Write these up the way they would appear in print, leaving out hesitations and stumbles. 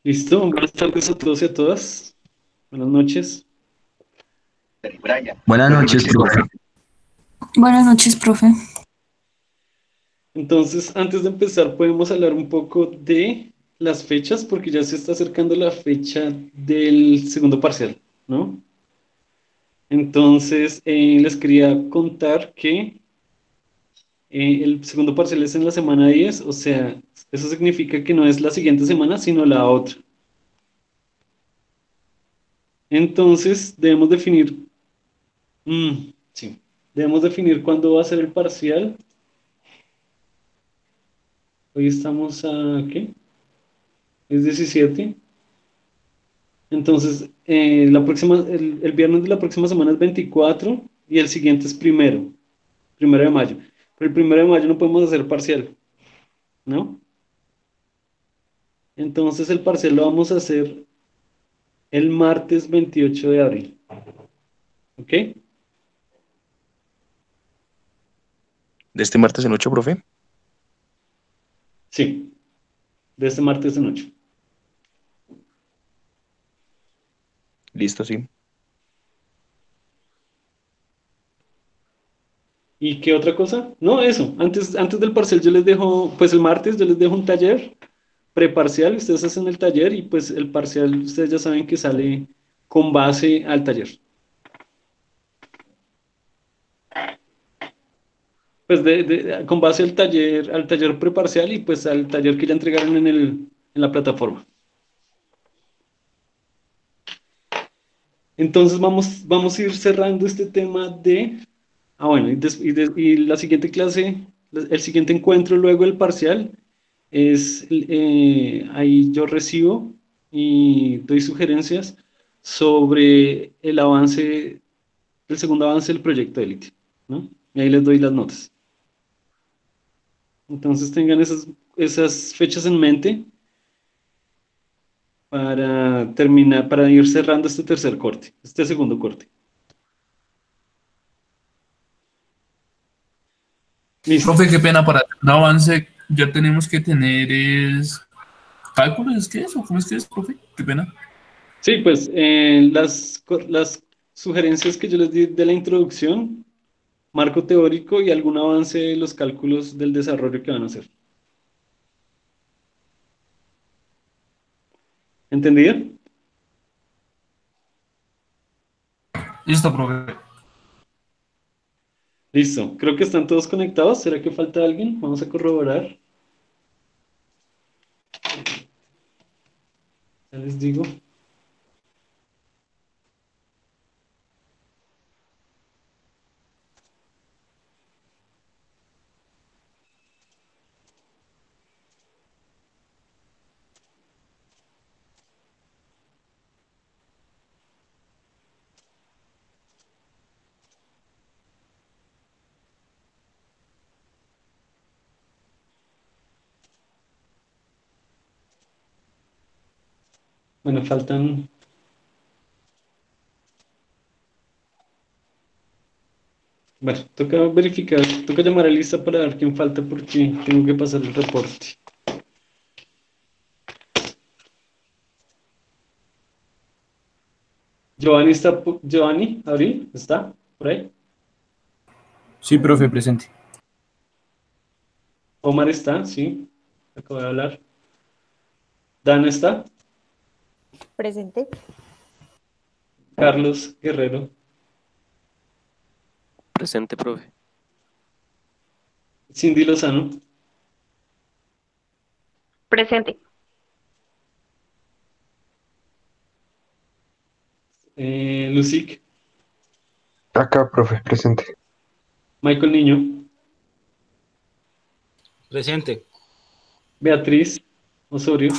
Listo, buenas tardes a todos y a todas. Buenas noches. Buenas noches, profe. Buenas noches, profe. Entonces, antes de empezar, podemos hablar un poco de las fechas, porque ya se está acercando la fecha del segundo parcial, ¿no? Entonces, les quería contar que el segundo parcial es en la semana 10, o sea, eso significa que no es la siguiente semana, sino la otra. Entonces, sí, debemos definir cuándo va a ser el parcial. Hoy estamos a, ¿qué? Es 17. Entonces, el viernes de la próxima semana es 24 y el siguiente es primero de mayo. Pero el primero de mayo no podemos hacer parcial, ¿no? Entonces el parcial lo vamos a hacer el martes 28 de abril, ¿ok? De este martes en 8, profe. Sí, de este martes en 8. Listo, sí. ¿Y qué otra cosa? No, eso. Antes del parcial yo les dejo, pues el martes yo les dejo un taller preparcial, ustedes hacen el taller y pues el parcial ustedes ya saben que sale con base al taller. Pues con base al taller preparcial y pues al taller que ya entregaron en la plataforma. Entonces vamos a ir cerrando este tema bueno, y la siguiente clase, el siguiente encuentro luego del parcial es, ahí yo recibo y doy sugerencias sobre el segundo avance del proyecto Elite, ¿no? Y ahí les doy las notas. Entonces tengan esas fechas en mente para terminar, para ir cerrando este tercer corte, este segundo corte. Listo. Profe, qué pena, para un avance ya tenemos que tener es cálculos, ¿es que eso? ¿Cómo es que es, profe? Qué pena. Sí, pues las sugerencias que yo les di de la introducción, marco teórico y algún avance de los cálculos del desarrollo que van a hacer. ¿Entendido? Listo, profe. Listo. Creo que están todos conectados. ¿Será que falta alguien? Vamos a corroborar. Ya les digo. Bueno, faltan. Bueno, toca verificar, toca llamar a lista para ver quién falta porque tengo que pasar el reporte. Giovanni, Abril, ¿está por ahí? Sí, profe, presente. Omar está, sí, acabo de hablar. Dan está, Presente. Carlos Guerrero, Presente, profe. Cindy Lozano, Presente. Lucic, Acá, profe, presente. Michael Niño, Presente. Beatriz Osorio,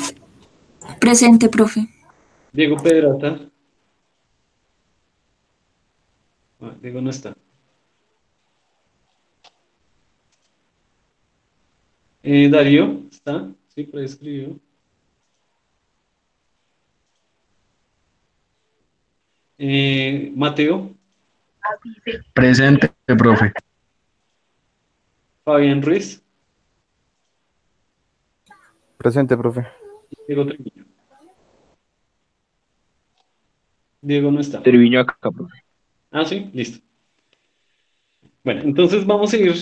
Presente, profe. Diego Pedrata. Diego no está. Darío, ¿está? Sí, por ahí escribió. Mateo, Presente, profe. Fabián Ruiz, Presente, profe. Diego Trujillo. Diego no está. Treviño acá, profe. Ah, sí, listo. Bueno, entonces vamos a ir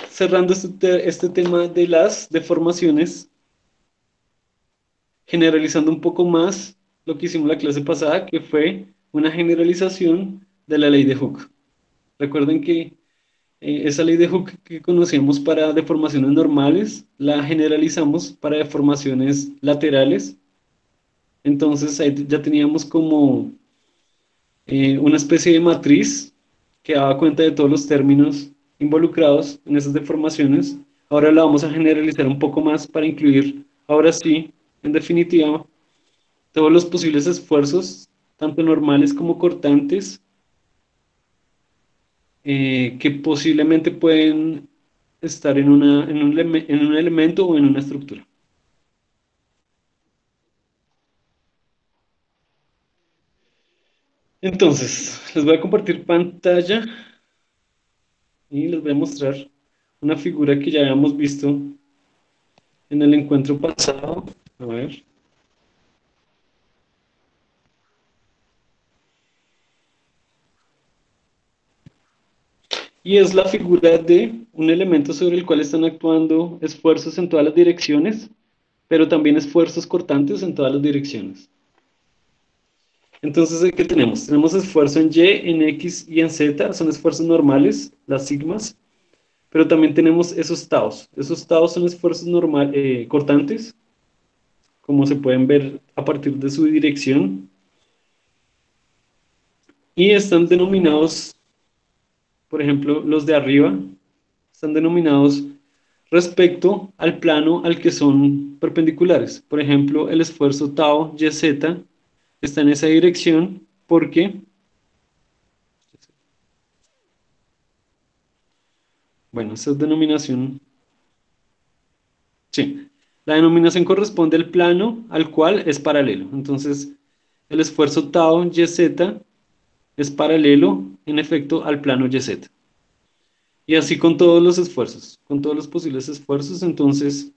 cerrando este tema de las deformaciones, generalizando un poco más lo que hicimos la clase pasada, que fue una generalización de la ley de Hooke. Recuerden que esa ley de Hooke que conocíamos para deformaciones normales, la generalizamos para deformaciones laterales. Entonces ahí ya teníamos como una especie de matriz que daba cuenta de todos los términos involucrados en esas deformaciones. Ahora la vamos a generalizar un poco más para incluir, ahora sí, en definitiva, todos los posibles esfuerzos, tanto normales como cortantes, que posiblemente pueden estar en un elemento o en una estructura. Entonces, les voy a compartir pantalla y les voy a mostrar una figura que ya habíamos visto en el encuentro pasado. A ver. Y es la figura de un elemento sobre el cual están actuando esfuerzos en todas las direcciones, pero también esfuerzos cortantes en todas las direcciones. Entonces, ¿qué tenemos? Tenemos esfuerzo en Y, en X y en Z, son esfuerzos normales, las sigmas, pero también tenemos esos taos. Esos taos son esfuerzos cortantes, como se pueden ver a partir de su dirección, y están denominados, por ejemplo, los de arriba, están denominados respecto al plano al que son perpendiculares. Por ejemplo, el esfuerzo tau YZ está en esa dirección porque, bueno, esa es denominación, sí, la denominación corresponde al plano al cual es paralelo. Entonces, el esfuerzo tau YZ es paralelo, en efecto, al plano YZ. Y así con todos los esfuerzos, con todos los posibles esfuerzos. Entonces,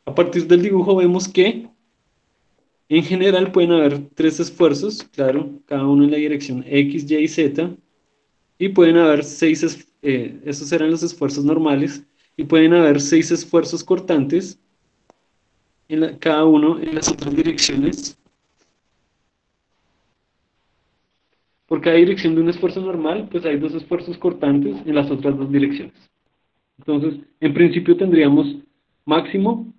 a partir del dibujo vemos que en general pueden haber tres esfuerzos, claro, cada uno en la dirección X, Y y Z, y pueden haber esos serán los esfuerzos normales, y pueden haber 6 esfuerzos cortantes, cada uno en las otras direcciones. Por cada dirección de un esfuerzo normal, pues hay 2 esfuerzos cortantes en las otras 2 direcciones. Entonces, en principio tendríamos máximo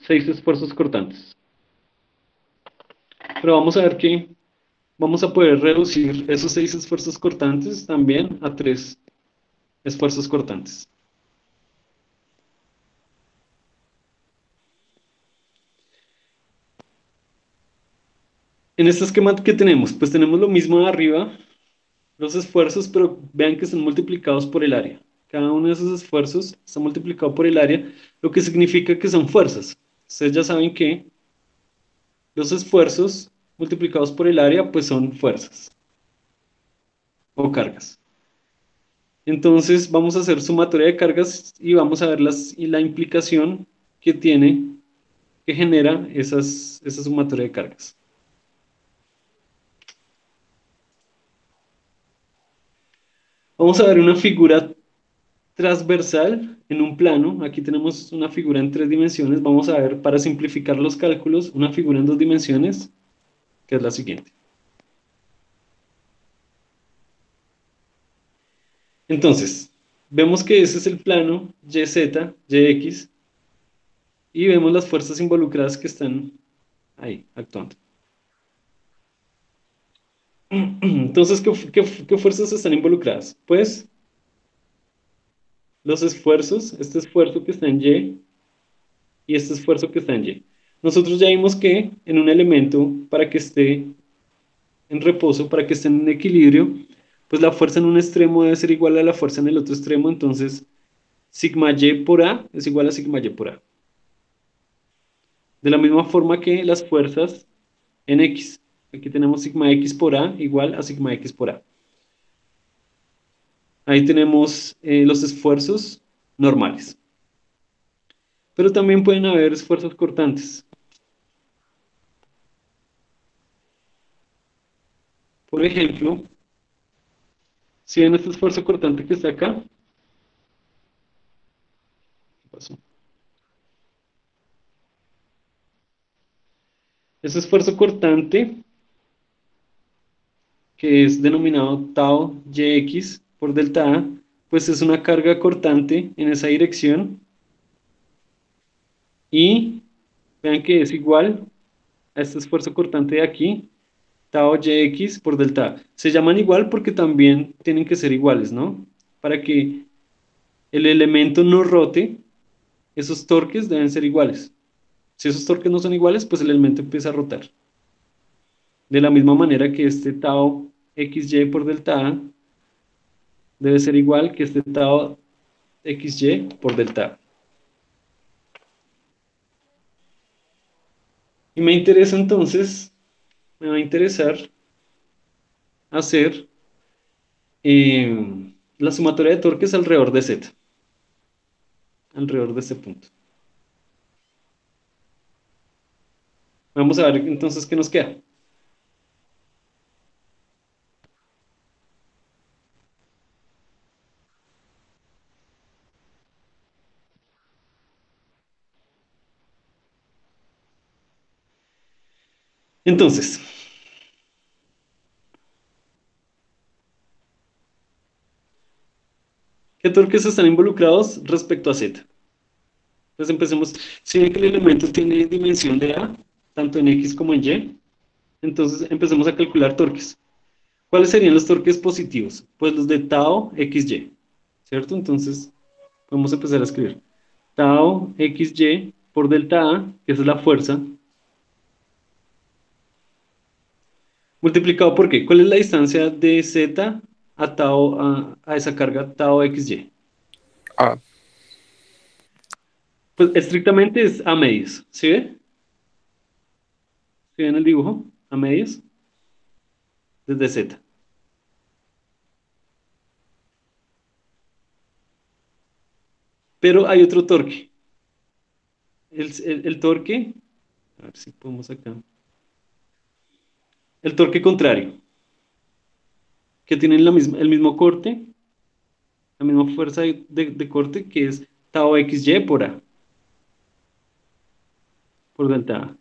6 esfuerzos cortantes. Pero vamos a ver que vamos a poder reducir esos 6 esfuerzos cortantes también a 3 esfuerzos cortantes. En este esquema que tenemos, pues tenemos lo mismo de arriba, los esfuerzos, pero vean que están multiplicados por el área. Cada uno de esos esfuerzos está multiplicado por el área, lo que significa que son fuerzas. Ustedes ya saben que los esfuerzos multiplicados por el área, pues son fuerzas o cargas. Entonces vamos a hacer sumatoria de cargas y vamos a ver la implicación que genera esa sumatoria de cargas. Vamos a ver una figura transversal en un plano. Aquí tenemos una figura en 3 dimensiones. Vamos a ver, para simplificar los cálculos, una figura en 2 dimensiones, que es la siguiente. Entonces, vemos que ese es el plano YZ, YX, y vemos las fuerzas involucradas que están ahí, actuando. Entonces, ¿qué fuerzas están involucradas? Pues, los esfuerzos, este esfuerzo que está en Y y este esfuerzo que está en Y. Nosotros ya vimos que en un elemento, para que esté en reposo, para que esté en equilibrio, pues la fuerza en un extremo debe ser igual a la fuerza en el otro extremo. Entonces, sigma Y por A es igual a sigma Y por A. De la misma forma que las fuerzas en X. Aquí tenemos sigma X por A igual a sigma X por A. Ahí tenemos los esfuerzos normales. Pero también pueden haber esfuerzos cortantes. Por ejemplo, si ven este esfuerzo cortante que está acá, ¿qué pasó? Ese esfuerzo cortante, que es denominado tau Yx por delta A, pues es una carga cortante en esa dirección y vean que es igual a este esfuerzo cortante de aquí, tau Yx por delta A. Se llaman igual porque también tienen que ser iguales, ¿no? Para que el elemento no rote, esos torques deben ser iguales. Si esos torques no son iguales, pues el elemento empieza a rotar. De la misma manera que este tau xy por delta A debe ser igual que este tau xy por delta A. Y me interesa entonces, me va a interesar hacer la sumatoria de torques alrededor de Z, alrededor de este punto. Vamos a ver entonces qué nos queda. Entonces, ¿qué torques están involucrados respecto a Z? Pues empecemos, si ven que el elemento tiene dimensión de A, tanto en X como en Y, entonces empecemos a calcular torques. ¿Cuáles serían los torques positivos? Pues los de tau xy, ¿cierto? Entonces podemos empezar a escribir tau xy por delta A, que esa es la fuerza, multiplicado por ¿qué? ¿Cuál es la distancia de Z a tau, a esa carga tau xy? A. Pues estrictamente es a medios, ¿sí ve? ¿Sí ven el dibujo? A medios, desde Z. Pero hay otro torque. El torque, a ver si podemos acá. El torque contrario, que tiene el mismo corte, la misma fuerza de corte, que es tau xy por A, por delta A.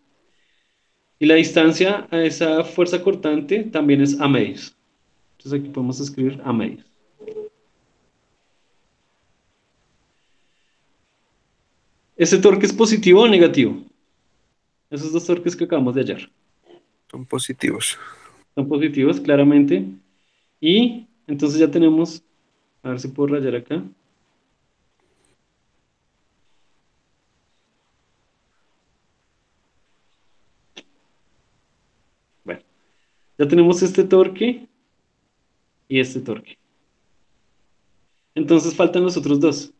Y la distancia a esa fuerza cortante también es a medios. Entonces aquí podemos escribir a medios. ¿Ese torque es positivo o negativo? Esos dos torques que acabamos de hallar. Son positivos. Son positivos, claramente. Y entonces ya tenemos, a ver si puedo rayar acá. Bueno, ya tenemos este torque y este torque. Entonces faltan los otros dos.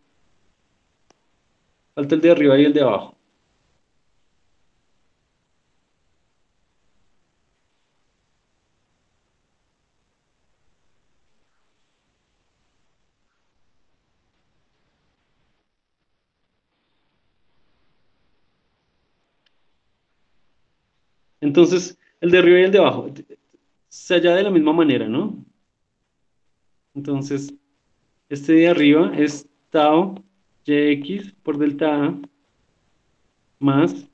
Falta el de arriba y el de abajo. Entonces, el de arriba y el de abajo se halla de la misma manera, ¿no? Entonces, este de arriba es tau Yx por delta A más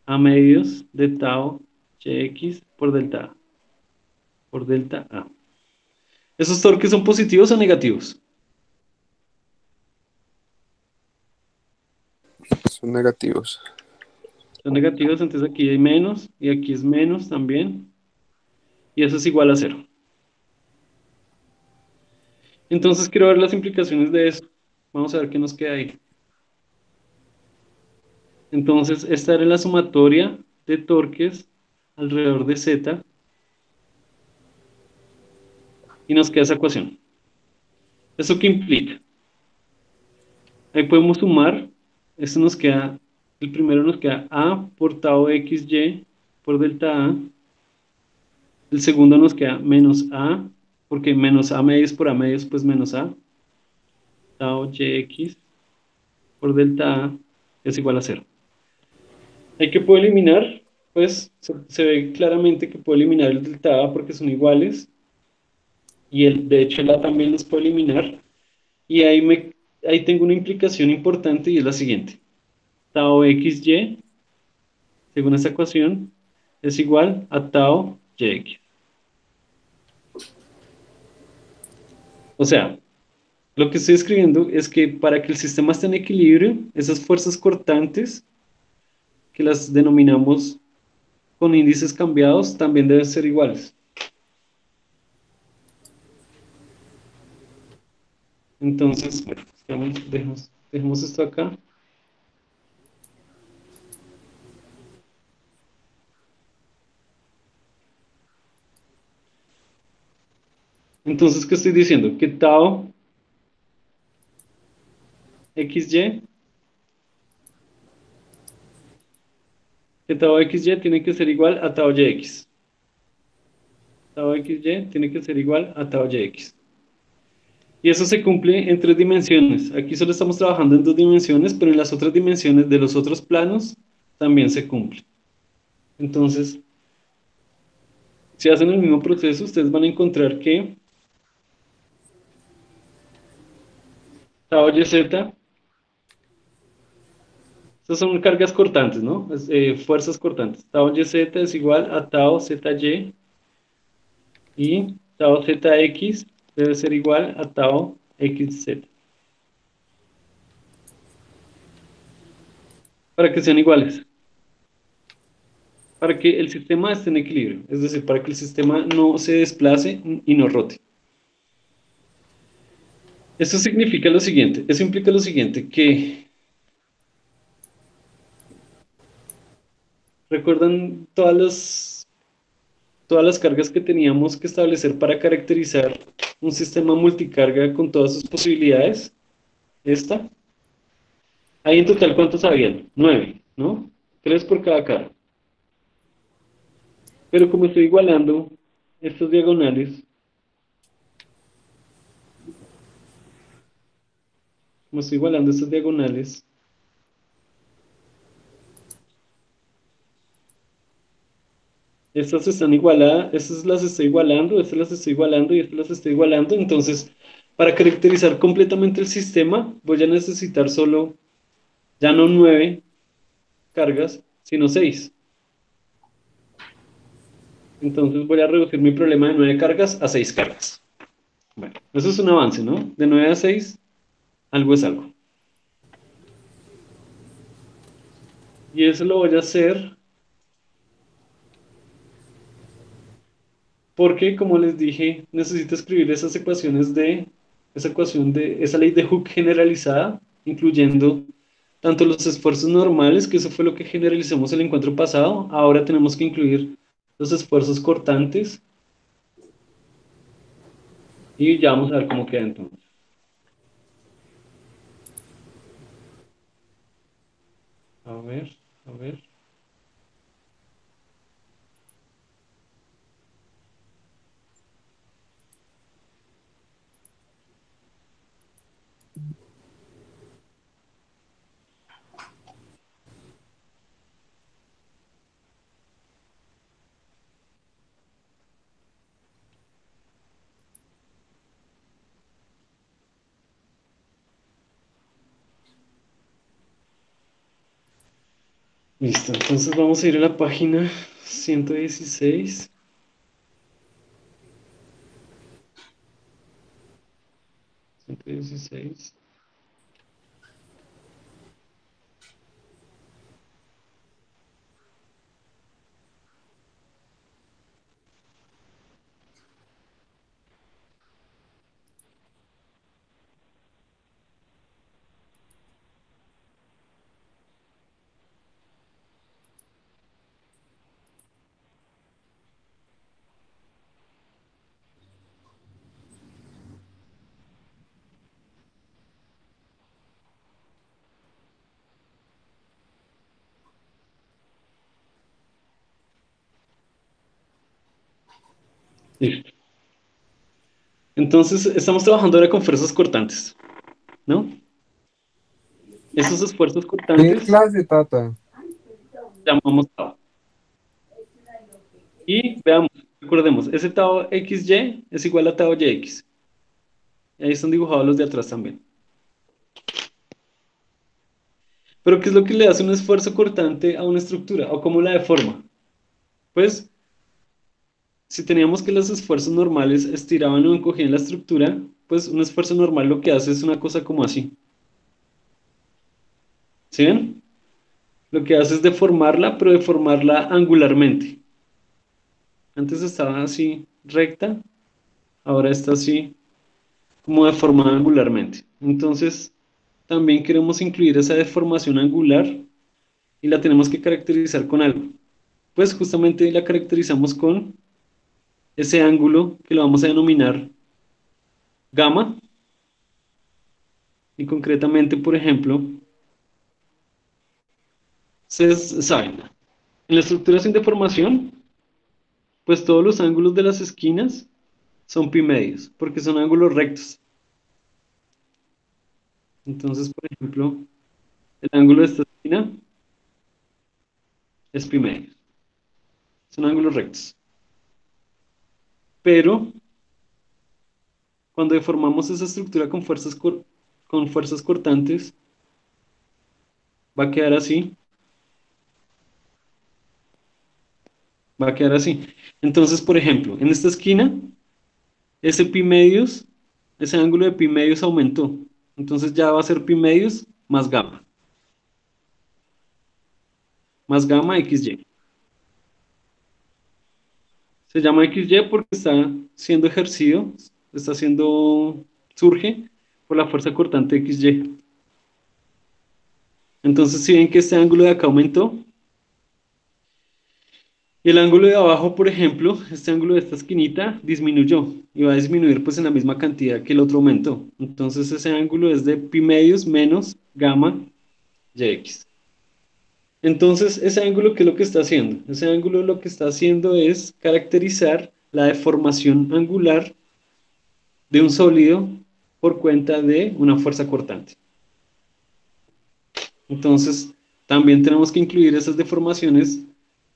a medios de tau Yx por delta A. Por delta A. ¿Esos torques son positivos o negativos? Son negativos. Son negativos, entonces aquí hay menos y aquí es menos también. Y eso es igual a 0. Entonces quiero ver las implicaciones de eso. Vamos a ver qué nos queda ahí. Entonces, esta era la sumatoria de torques alrededor de Z. Y nos queda esa ecuación. ¿Eso qué implica? Ahí podemos sumar. Esto nos queda, el primero nos queda A por tau xy por delta A. El segundo nos queda menos A, porque menos A medios por A medios, pues menos A. Tau Yx por delta A es igual a 0. ¿Hay que puedo eliminar? pues se ve claramente que puedo eliminar el delta A porque son iguales. Y de hecho, el A también los puedo eliminar. Y ahí tengo una implicación importante y es la siguiente. Tau XY, según esta ecuación, es igual a tau YX. O sea, lo que estoy escribiendo es que para que el sistema esté en equilibrio, esas fuerzas cortantes, que las denominamos con índices cambiados, también deben ser iguales. Entonces, bueno, dejemos esto acá. Entonces, ¿qué estoy diciendo? Que tau XY, que tau XY tiene que ser igual a tau YX. Tau XY tiene que ser igual a tau YX. Y eso se cumple en 3 dimensiones. Aquí solo estamos trabajando en 2 dimensiones, pero en las otras dimensiones de los otros planos también se cumple. Entonces, si hacen el mismo proceso, ustedes van a encontrar que tau YZ, estas son cargas cortantes, ¿no? Fuerzas cortantes. Tau YZ es igual a tau ZY y tau ZX debe ser igual a tau XZ. Para que sean iguales. Para que el sistema esté en equilibrio. Es decir, para que el sistema no se desplace y no rote. Eso significa lo siguiente. Eso implica lo siguiente, que ¿recuerdan todas las cargas que teníamos que establecer para caracterizar un sistema multicarga con todas sus posibilidades? Esta. Ahí en total, ¿cuántos habían? 9, ¿no? 3 por cada cara. Pero como estoy igualando estas diagonales, estas están igualadas, estas las estoy igualando, estas las estoy igualando y estas las estoy igualando. Entonces, para caracterizar completamente el sistema, voy a necesitar solo, ya no 9 cargas, sino 6. Entonces voy a reducir mi problema de 9 cargas a 6 cargas. Bueno, eso es un avance, ¿no? De 9 a 6, algo es algo. Y eso lo voy a hacer porque, como les dije, necesito escribir esas ecuaciones esa ley de Hooke generalizada, incluyendo tanto los esfuerzos normales, que eso fue lo que generalizamos el encuentro pasado. Ahora tenemos que incluir los esfuerzos cortantes. Y ya vamos a ver cómo queda entonces. A ver, a ver. Listo, entonces vamos a ir a la página 116. Listo. Entonces, estamos trabajando ahora con fuerzas cortantes, ¿no? Esos esfuerzos ¿Qué cortantes clase, Tata? llamamos tau. Y veamos, recordemos, ese tau XY es igual a tau YX. Y ahí están dibujados los de atrás también. Pero ¿qué es lo que le hace un esfuerzo cortante a una estructura? ¿O cómo la deforma? Pues, si teníamos que los esfuerzos normales estiraban o encogían la estructura, pues un esfuerzo normal lo que hace es una cosa como así. ¿Sí ven? Lo que hace es deformarla, pero deformarla angularmente. Antes estaba así recta, ahora está así como deformada angularmente. Entonces, también queremos incluir esa deformación angular y la tenemos que caracterizar con algo. Pues justamente la caracterizamos con ese ángulo que lo vamos a denominar gamma. Y concretamente, por ejemplo, ustedes saben, en la estructura sin deformación, pues todos los ángulos de las esquinas son pi medios, porque son ángulos rectos. Entonces, por ejemplo, el ángulo de esta esquina es pi medios. Son ángulos rectos. Pero cuando deformamos esa estructura con fuerzas cortantes, va a quedar así, va a quedar así. Entonces, por ejemplo, en esta esquina, ese pi medios, ese ángulo de pi medios aumentó. Entonces ya va a ser pi medios más gamma XY. Se llama XY porque está siendo ejercido, surge por la fuerza cortante XY. Entonces, si ven que este ángulo de acá aumentó, y el ángulo de abajo, por ejemplo, este ángulo de esta esquinita disminuyó, y va a disminuir pues en la misma cantidad que el otro aumentó. Entonces, ese ángulo es de pi medios menos gamma YX. Entonces, ese ángulo, ¿qué es lo que está haciendo? Ese ángulo lo que está haciendo es caracterizar la deformación angular de un sólido por cuenta de una fuerza cortante. Entonces, también tenemos que incluir esas deformaciones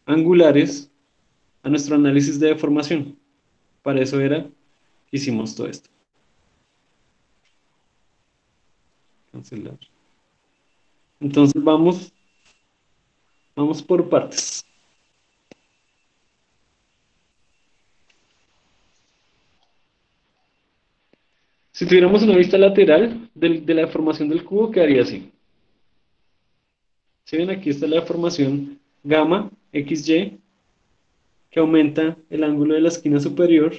angulares a nuestro análisis de deformación. Para eso era que hicimos todo esto. Cancelar. Entonces, vamos por partes. Si tuviéramos una vista lateral de la deformación del cubo, quedaría así. Si ven, aquí está la deformación gamma XY, que aumenta el ángulo de la esquina superior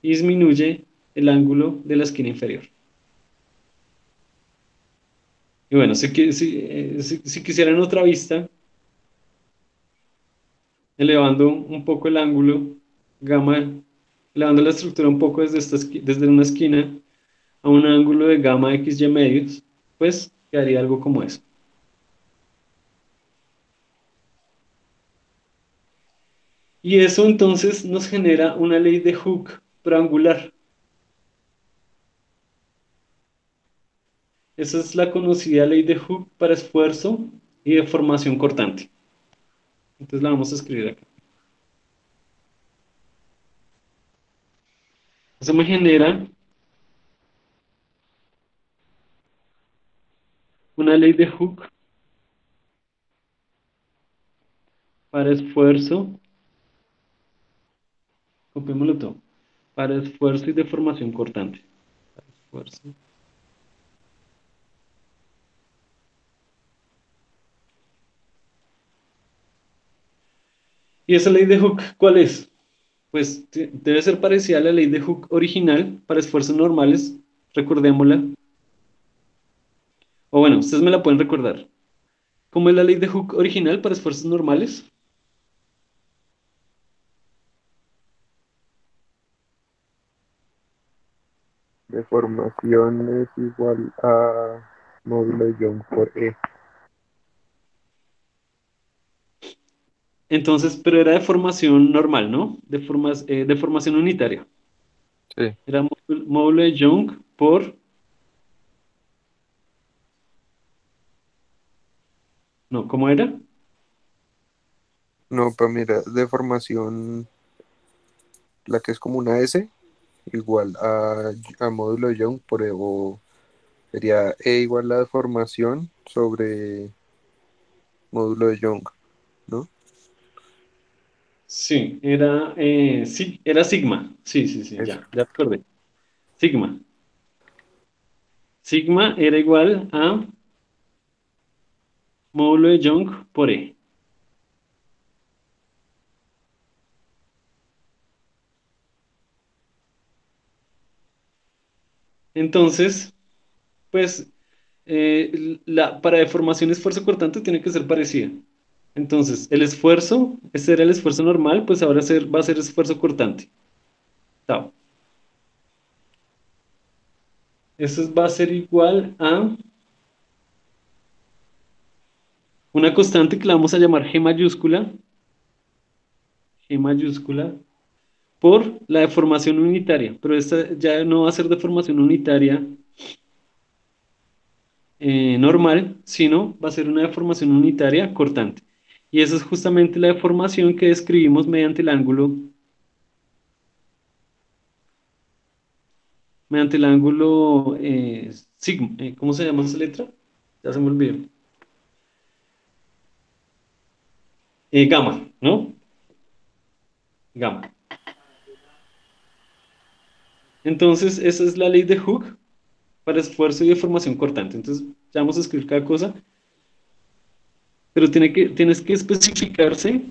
y disminuye el ángulo de la esquina inferior. Y bueno, si quisieran otra vista, elevando un poco el ángulo gamma, elevando la estructura un poco desde una esquina a un ángulo de gamma XY medios, pues quedaría algo como eso. Y eso entonces nos genera una ley de Hooke triangular. Esa es la conocida ley de Hooke para esfuerzo y deformación cortante. Entonces la vamos a escribir acá. Eso me genera una ley de Hooke para esfuerzo, copiémoslo todo, para esfuerzo y deformación cortante. Para esfuerzo. ¿Y esa ley de Hooke cuál es? Pues debe ser parecida a la ley de Hooke original para esfuerzos normales, recordémosla. O bueno, ustedes me la pueden recordar. ¿Cómo es la ley de Hooke original para esfuerzos normales? Deformación es igual a módulo de Young por E. Entonces, pero era de formación normal, ¿no? De formación unitaria. Sí. Era módulo de Young por... No, ¿cómo era? No, para mira, deformación, la que es como una S, igual a módulo de Young, o sería E igual la deformación sobre módulo de Young, ¿no? Sí, sí, era sigma. Sí, sí, sí, Eso. ya recordé. Sigma. Sigma era igual a módulo de Young por E. Entonces, pues, para deformación esfuerzo cortante tiene que ser parecida. Entonces, el esfuerzo, este era el esfuerzo normal, pues ahora va a ser esfuerzo cortante. Tau. Eso va a ser igual a una constante que la vamos a llamar G mayúscula, por la deformación unitaria, pero esta ya no va a ser deformación unitaria normal, sino va a ser una deformación unitaria cortante. Y esa es justamente la deformación que describimos mediante el ángulo sigma. ¿Cómo se llama esa letra? Ya se me olvidó. Gamma, ¿no? Gamma. Entonces, esa es la ley de Hooke para esfuerzo y deformación cortante. Entonces, ya vamos a escribir cada cosa, pero tienes que especificarse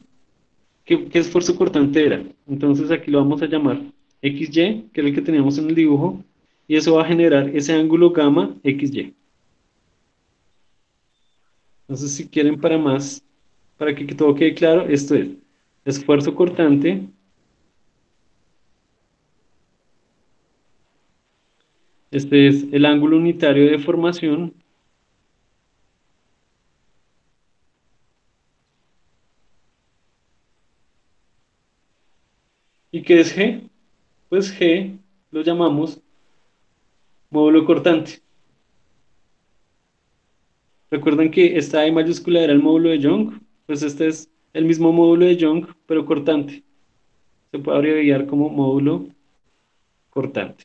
qué esfuerzo cortante era. Entonces, aquí lo vamos a llamar XY, que era el que teníamos en el dibujo, y eso va a generar ese ángulo gamma XY. Entonces, si quieren para que todo quede claro, esto es esfuerzo cortante, este es el ángulo unitario de deformación, ¿y qué es G? Pues G lo llamamos módulo cortante. Recuerdan que esta E mayúscula era el módulo de Young, pues este es el mismo módulo de Young, pero cortante. Se puede abreviar como módulo cortante.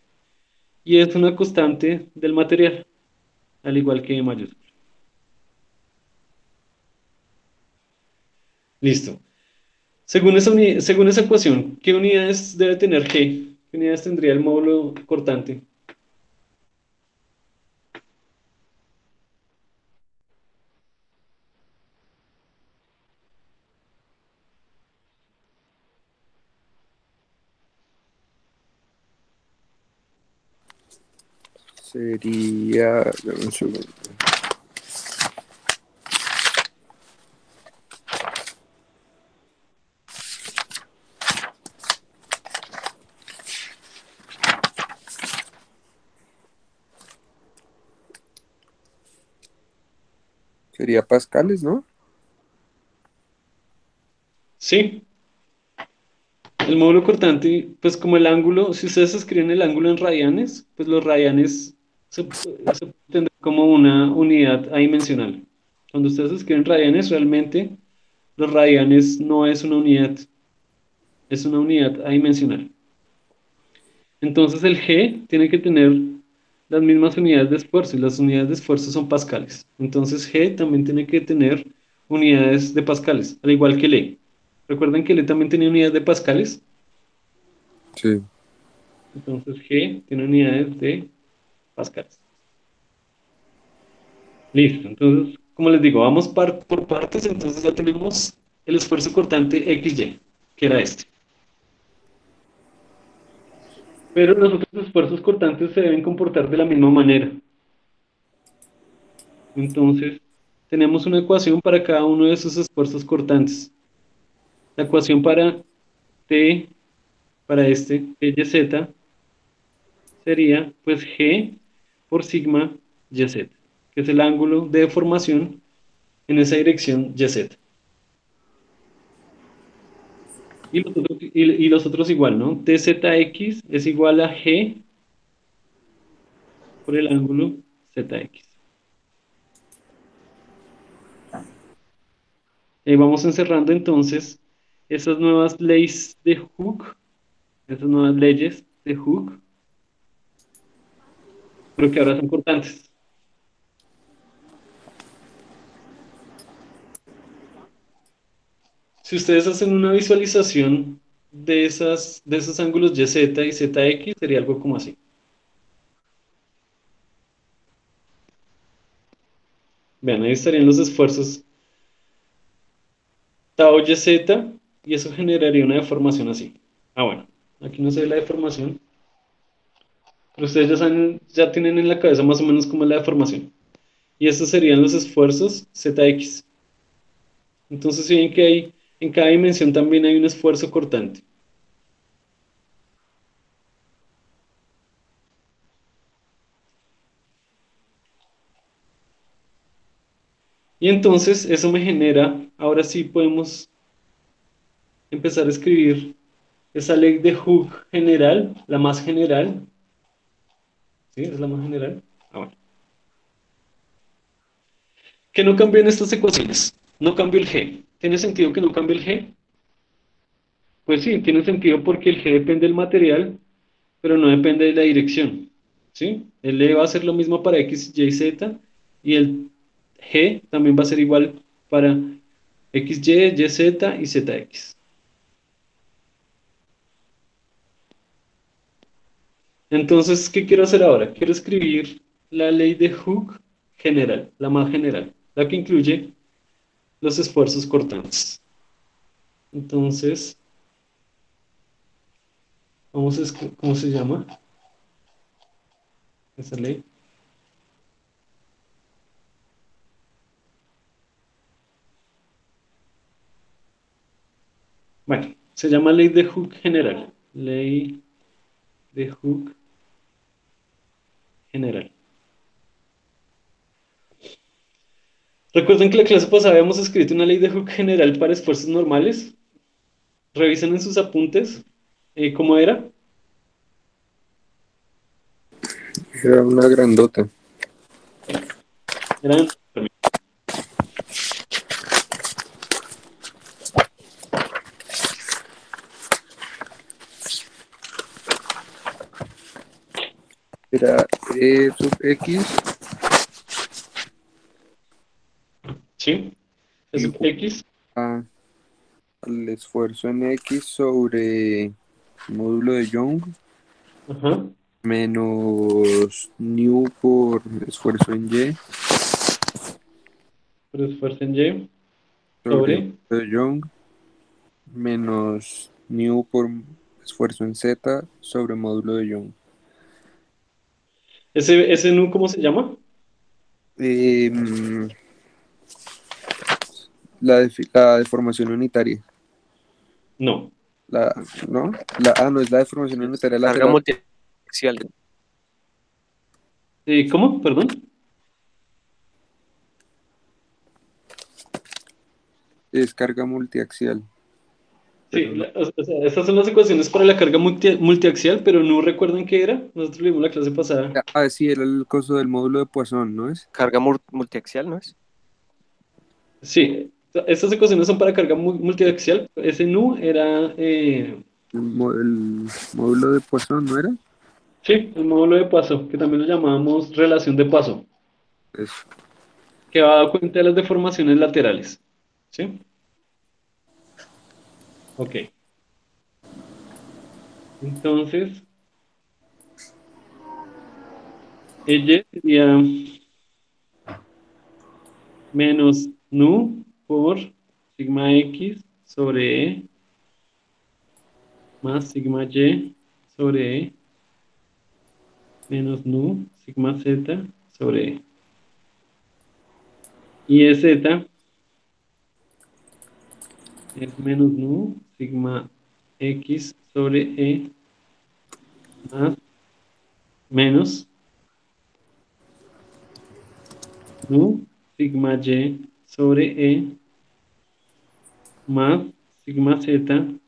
Y es una constante del material, al igual que E mayúscula. Listo. Según esa ecuación, ¿qué unidades debe tener G? ¿Qué unidades tendría el módulo cortante? Sería, dame un segundo. Sería pascales, ¿no? Sí, el módulo cortante, pues como el ángulo, si ustedes escriben el ángulo en radianes, pues los radianes se tendrán como una unidad adimensional. Cuando ustedes escriben radianes, realmente los radianes no es una unidad, es una unidad adimensional. Entonces el G tiene que tener las mismas unidades de esfuerzo y las unidades de esfuerzo son pascales. Entonces G también tiene que tener unidades de pascales, al igual que el E. ¿Recuerdan que el E también tenía unidades de pascales? Sí. Entonces G tiene unidades de pascales. Listo. Entonces, como les digo, vamos por partes. Entonces ya tenemos el esfuerzo cortante XY, que era este. Pero los otros esfuerzos cortantes se deben comportar de la misma manera. Entonces, tenemos una ecuación para cada uno de esos esfuerzos cortantes. La ecuación para T, para este, TYZ, sería pues G por sigma YZ, que es el ángulo de deformación en esa dirección YZ. Y los otros igual, ¿no? TZX es igual a G por el ángulo ZX. Vamos encerrando entonces esas nuevas leyes de Hooke, esas nuevas leyes de Hooke, pero que ahora son cortantes. Si ustedes hacen una visualización de esos ángulos YZ y ZX, sería algo como así. Vean, ahí estarían los esfuerzos tau YZ y eso generaría una deformación así. Ah, bueno, aquí no se ve la deformación, pero ustedes ya saben, ya tienen en la cabeza más o menos cómo es la deformación. Y estos serían los esfuerzos ZX. Entonces, si ven que hay, en cada dimensión también hay un esfuerzo cortante. Y entonces eso me genera, ahora sí podemos empezar a escribir esa ley de Hooke general, la más general. ¿Sí? Es la más general. Ah, bueno. Que no cambien estas ecuaciones. No cambio el G. ¿Tiene sentido que no cambie el G? Pues sí, tiene sentido porque el G depende del material, pero no depende de la dirección. ¿Sí? El E va a ser lo mismo para X, Y, Z, y el G también va a ser igual para X, Y, Y, Z y ZX. Entonces, ¿qué quiero hacer ahora? Quiero escribir la ley de Hooke general, la más general, la que incluye los esfuerzos cortantes. Entonces, ¿cómo se llama esa ley? Bueno, se llama ley de Hooke general. Ley de Hooke general. Recuerden que la clase pasada habíamos escrito una ley de Hooke general para esfuerzos normales. Revisen en sus apuntes cómo era. Era una grandota. Eran, Era E sub X ¿sí? Es X. a- al esfuerzo en X sobre módulo de Young Ajá. menos nu por esfuerzo en Y Pero esfuerzo en Y sobre sobre. módulo de Young menos nu por esfuerzo en Z sobre módulo de Young. ¿Ese nu cómo se llama? Em, la deformación unitaria. No. La, ¿no? No es la deformación unitaria Carga lateral. multiaxial. ¿Cómo? Perdón. Es carga multiaxial. Sí, Pero no- o sea, estas son las ecuaciones para la carga multiaxial, pero no recuerdan qué era. Nosotros vimos la clase pasada. sí, era el costo del módulo de Poisson, ¿no es? Carga multiaxial, ¿no es? Sí, estas ecuaciones son para carga multiaxial. Ese nu era, El módulo de Poisson, ¿no era? sí, el módulo de paso, que también lo llamábamos relación de paso, Eso. que va a dar cuenta de las deformaciones laterales. ¿Sí? Ok. Entonces, ella sería menos nu por sigma x sobre e más sigma y sobre e menos nu sigma z sobre e. Y ez es menos nu sigma x sobre e más menos nu sigma y sobre e más sigma z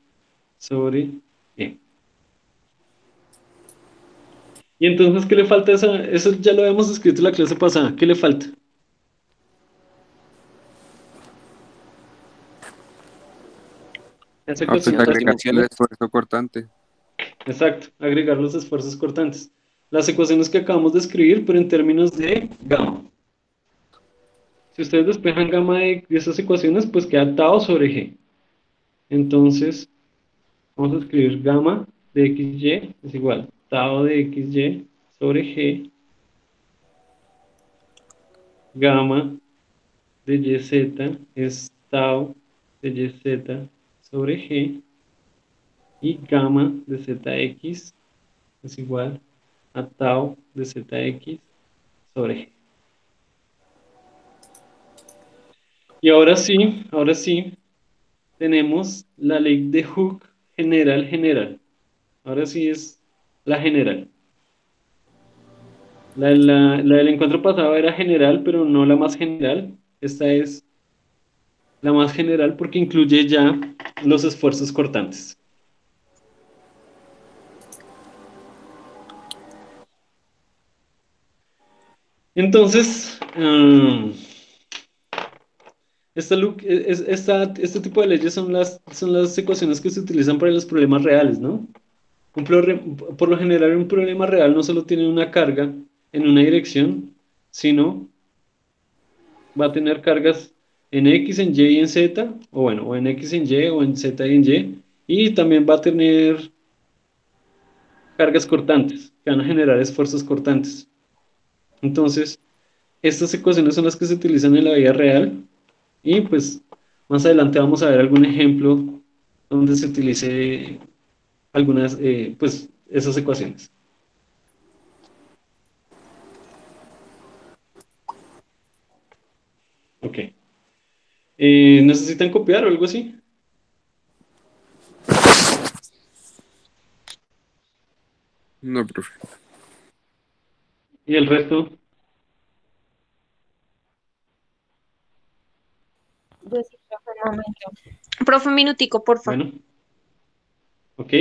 sobre e. Y entonces, ¿qué le falta a esa? Eso ya lo habíamos escrito en la clase pasada. ¿Qué le falta? Esa Ah, pues ecuación, ¿Cuántas agregar el dimensiones? esfuerzo cortante. exacto, agregar los esfuerzos cortantes. Las ecuaciones que acabamos de escribir, pero en términos de gamma. Si ustedes despejan gamma de esas ecuaciones, pues queda tau sobre g. Entonces, vamos a escribir gamma de xy es igual tau de xy sobre g, gamma de yz es tau de yz sobre g, y gamma de zx es igual a tau de zx sobre g. Y ahora sí, tenemos la ley de Hooke general. Ahora sí es la general. La del encuentro pasado era general, pero no la más general. Esta es la más general porque incluye ya los esfuerzos cortantes. Entonces, este tipo de leyes son las ecuaciones que se utilizan para los problemas reales, ¿no? Por lo general, un problema real no solo tiene una carga en una dirección, sino va a tener cargas en X, en Y y en Z, o bueno, o en X en Y, o en Z y en Y, y también va a tener cargas cortantes, que van a generar esfuerzos cortantes. Entonces, estas ecuaciones son las que se utilizan en la vida real, y pues más adelante vamos a ver algún ejemplo donde se utilice algunas, pues, esas ecuaciones. Ok. ¿Necesitan copiar o algo así? No, profe. ¿Y el resto? Yo sí, profe, un momento. Profe, un minutico, porfa. Bueno, ok.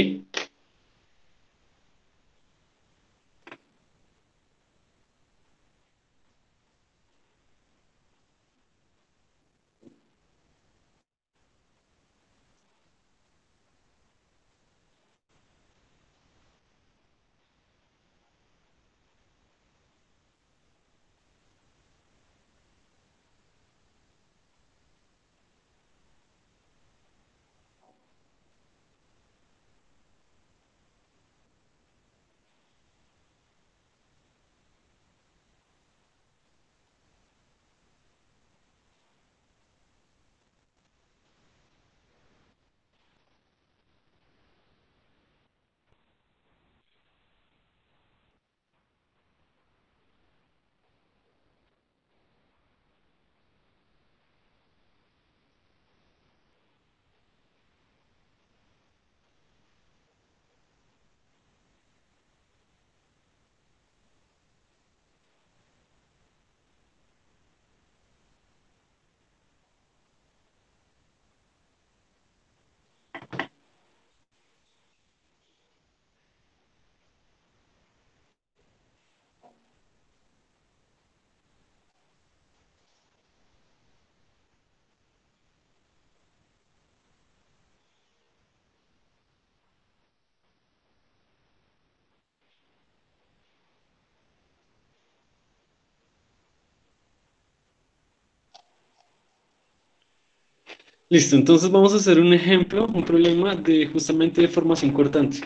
Listo, entonces vamos a hacer un ejemplo, un problema de justamente de formación cortante.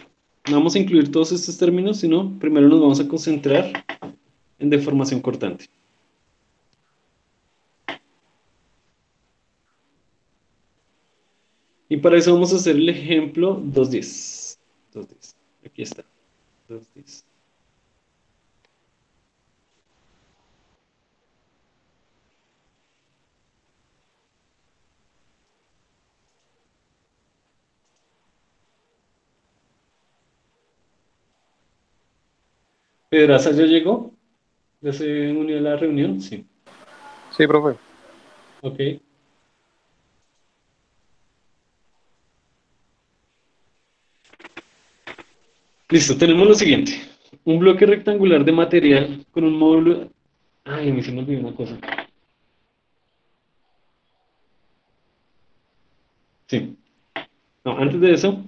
No vamos a incluir todos estos términos, sino primero nos vamos a concentrar en deformación cortante. Y para eso vamos a hacer el ejemplo 210. 210. Aquí está. 210. Pedraza ya llegó. ¿Ya se unió a la reunión? Sí. Sí, profe. Ok. Listo, tenemos lo siguiente. Un bloque rectangular de material con un módulo... Ay, me se me olvidó una cosa. Sí. No, antes de eso,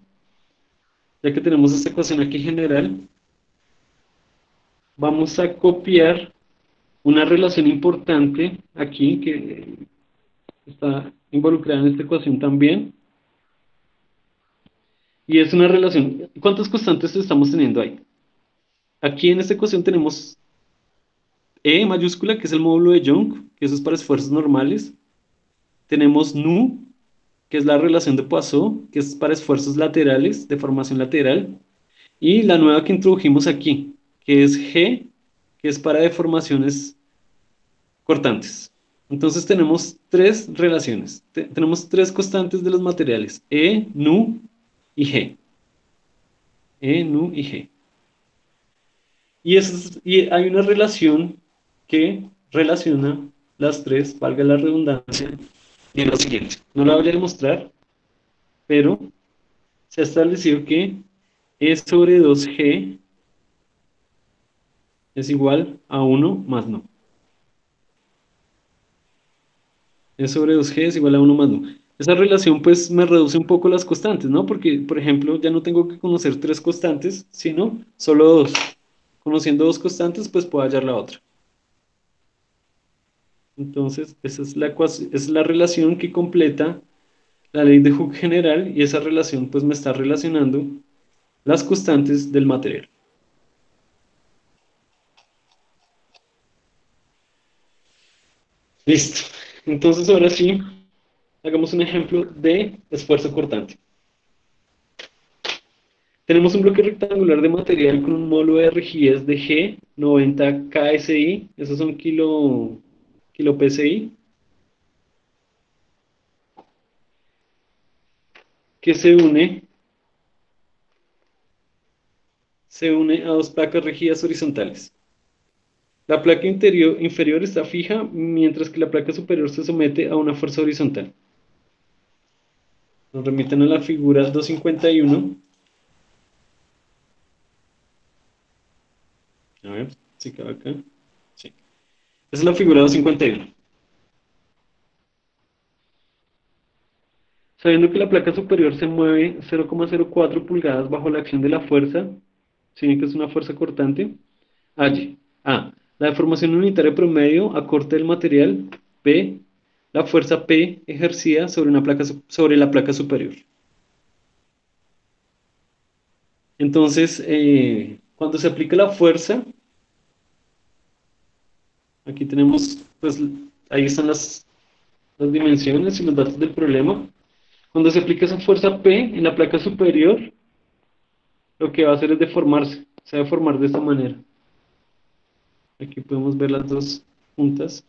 ya que tenemos esta ecuación aquí general, vamos a copiar una relación importante aquí que está involucrada en esta ecuación también. Y es una relación. ¿Cuántas constantes estamos teniendo ahí? Aquí en esta ecuación tenemos E mayúscula, que es el módulo de Young, que eso es para esfuerzos normales. Tenemos Nu, que es la relación de Poisson, que es para esfuerzos laterales, de formación lateral. Y la nueva que introdujimos aquí, que es G, que es para deformaciones cortantes. Entonces tenemos tres relaciones. Tenemos tres constantes de los materiales: E, Nu y G. E, Nu y G. Y hay una relación que relaciona las tres, valga la redundancia, y es lo siguiente. No la voy a demostrar, pero se ha establecido que E sobre 2G es igual a 1 más no. E sobre 2G es igual a 1 más no. Esa relación pues me reduce un poco las constantes, ¿no? Porque, por ejemplo, ya no tengo que conocer tres constantes, sino solo dos. Conociendo dos constantes, pues puedo hallar la otra. Entonces, esa es la relación que completa la ley de Hooke general, y esa relación pues me está relacionando las constantes del material. Listo. Entonces ahora sí, hagamos un ejemplo de esfuerzo cortante. Tenemos un bloque rectangular de material con un módulo de rigidez de G, 90 KSI, esos son kilo PSI, que se une a dos placas rígidas horizontales. La placa inferior está fija, mientras que la placa superior se somete a una fuerza horizontal. Nos remiten a la figura 251. A ver, si cabe acá. Sí. Esa es la figura 251. Sabiendo que la placa superior se mueve 0,04 pulgadas bajo la acción de la fuerza, si bien que es una fuerza cortante, halle A. La deformación unitaria promedio a corte del material. B. La fuerza P ejercida sobre la placa superior. Entonces, cuando se aplica la fuerza, aquí tenemos, pues ahí están las dimensiones y los datos del problema. Cuando se aplica esa fuerza P en la placa superior, lo que va a hacer es deformarse. Se va a deformar de esta manera. Aquí podemos ver las dos juntas.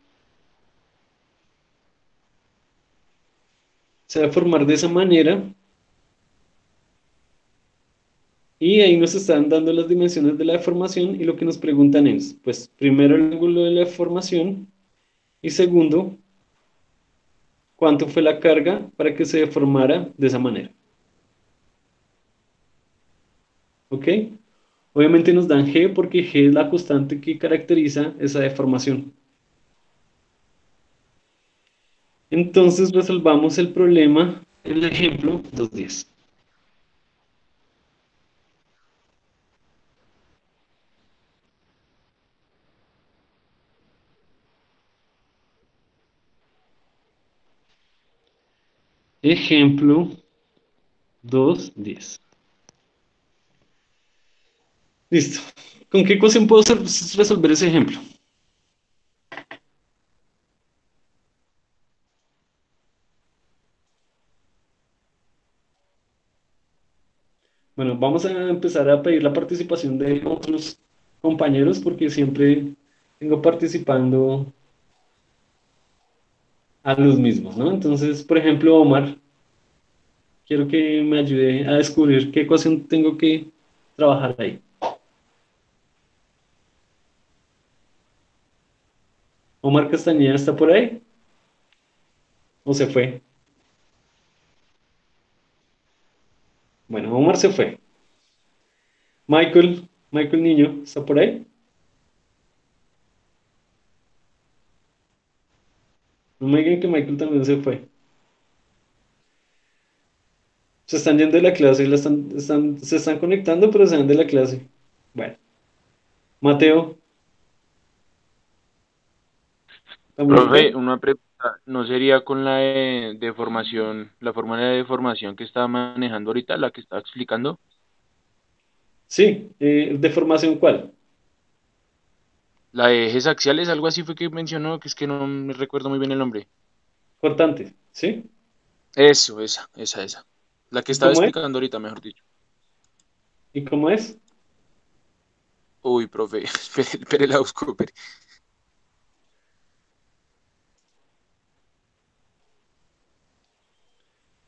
Se va a deformar de esa manera. Y ahí nos están dando las dimensiones de la deformación, y lo que nos preguntan es, pues, primero el ángulo de la deformación, y segundo, cuánto fue la carga para que se deformara de esa manera. ¿Ok? Obviamente nos dan G porque G es la constante que caracteriza esa deformación. Entonces resolvamos el problema en el ejemplo 2.10. Ejemplo 2.10. Listo. ¿Con qué ecuación puedo resolver ese ejemplo? Bueno, vamos a empezar a pedir la participación de otros compañeros porque siempre tengo participando a los mismos, ¿no? Entonces, por ejemplo, Omar, quiero que me ayude a descubrir qué ecuación tengo que trabajar ahí. Omar Castañeda, ¿está por ahí? ¿O se fue? Bueno, Omar se fue. Michael Niño, ¿está por ahí? No me digan que Michael también se fue. Se están yendo de la clase, se están conectando, pero se van de la clase. Bueno, Mateo, ¿estamos Profe, listos? una pregunta, ¿no sería con la de deformación, la fórmula de deformación que estaba manejando ahorita, la que estaba explicando? Sí, ¿de formación cuál? La de ejes axiales, algo así fue que mencionó, que es que no me recuerdo muy bien el nombre. Cortante, ¿sí? Eso, esa. La que ¿Y estaba cómo es? explicando ahorita, mejor dicho. ¿Y cómo es? Uy, profe, espere, la busco, espere.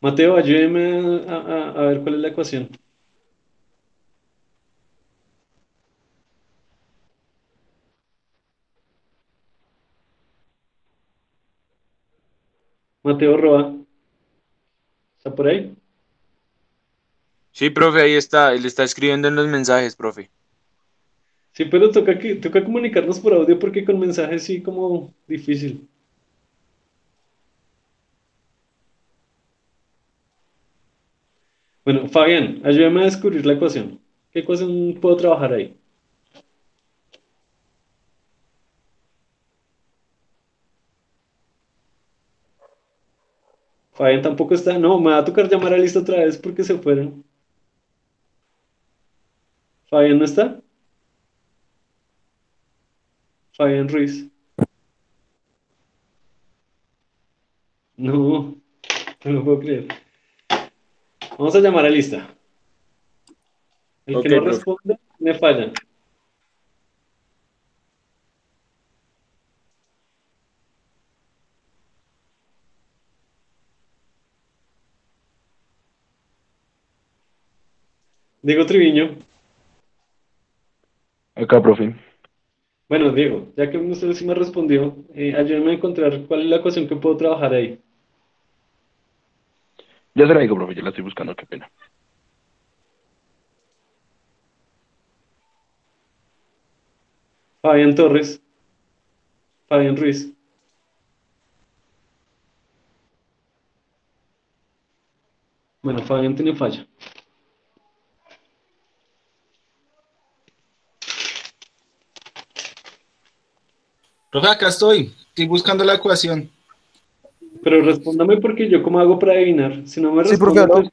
Mateo, ayúdeme a ver cuál es la ecuación. Mateo Roa, ¿está por ahí? Sí, profe, ahí está, él está escribiendo en los mensajes, profe. Sí, pero toca comunicarnos por audio porque con mensajes sí como difícil. Bueno, Fabián, ayúdame a descubrir la ecuación. ¿Qué ecuación puedo trabajar ahí? Fabián tampoco está. No, me va a tocar llamar a lista otra vez porque se fueron. Fabián no está. Fabián Ruiz. No, no lo puedo creer. Vamos a llamar a lista. El que Ok, no profe. responde, me falla. Diego Triviño. Acá, profe. Bueno, Diego, ya que usted sí me respondió, ayúdame a encontrar cuál es la ecuación que puedo trabajar ahí. Ya se la digo, profe, ya la estoy buscando, qué pena. Fabián Torres. Fabián Ruiz. Bueno, Fabián tiene falla. Profe, acá estoy buscando la ecuación. Pero respóndame porque yo cómo hago para adivinar. Si no me Sí, profe, responde, aló. pues,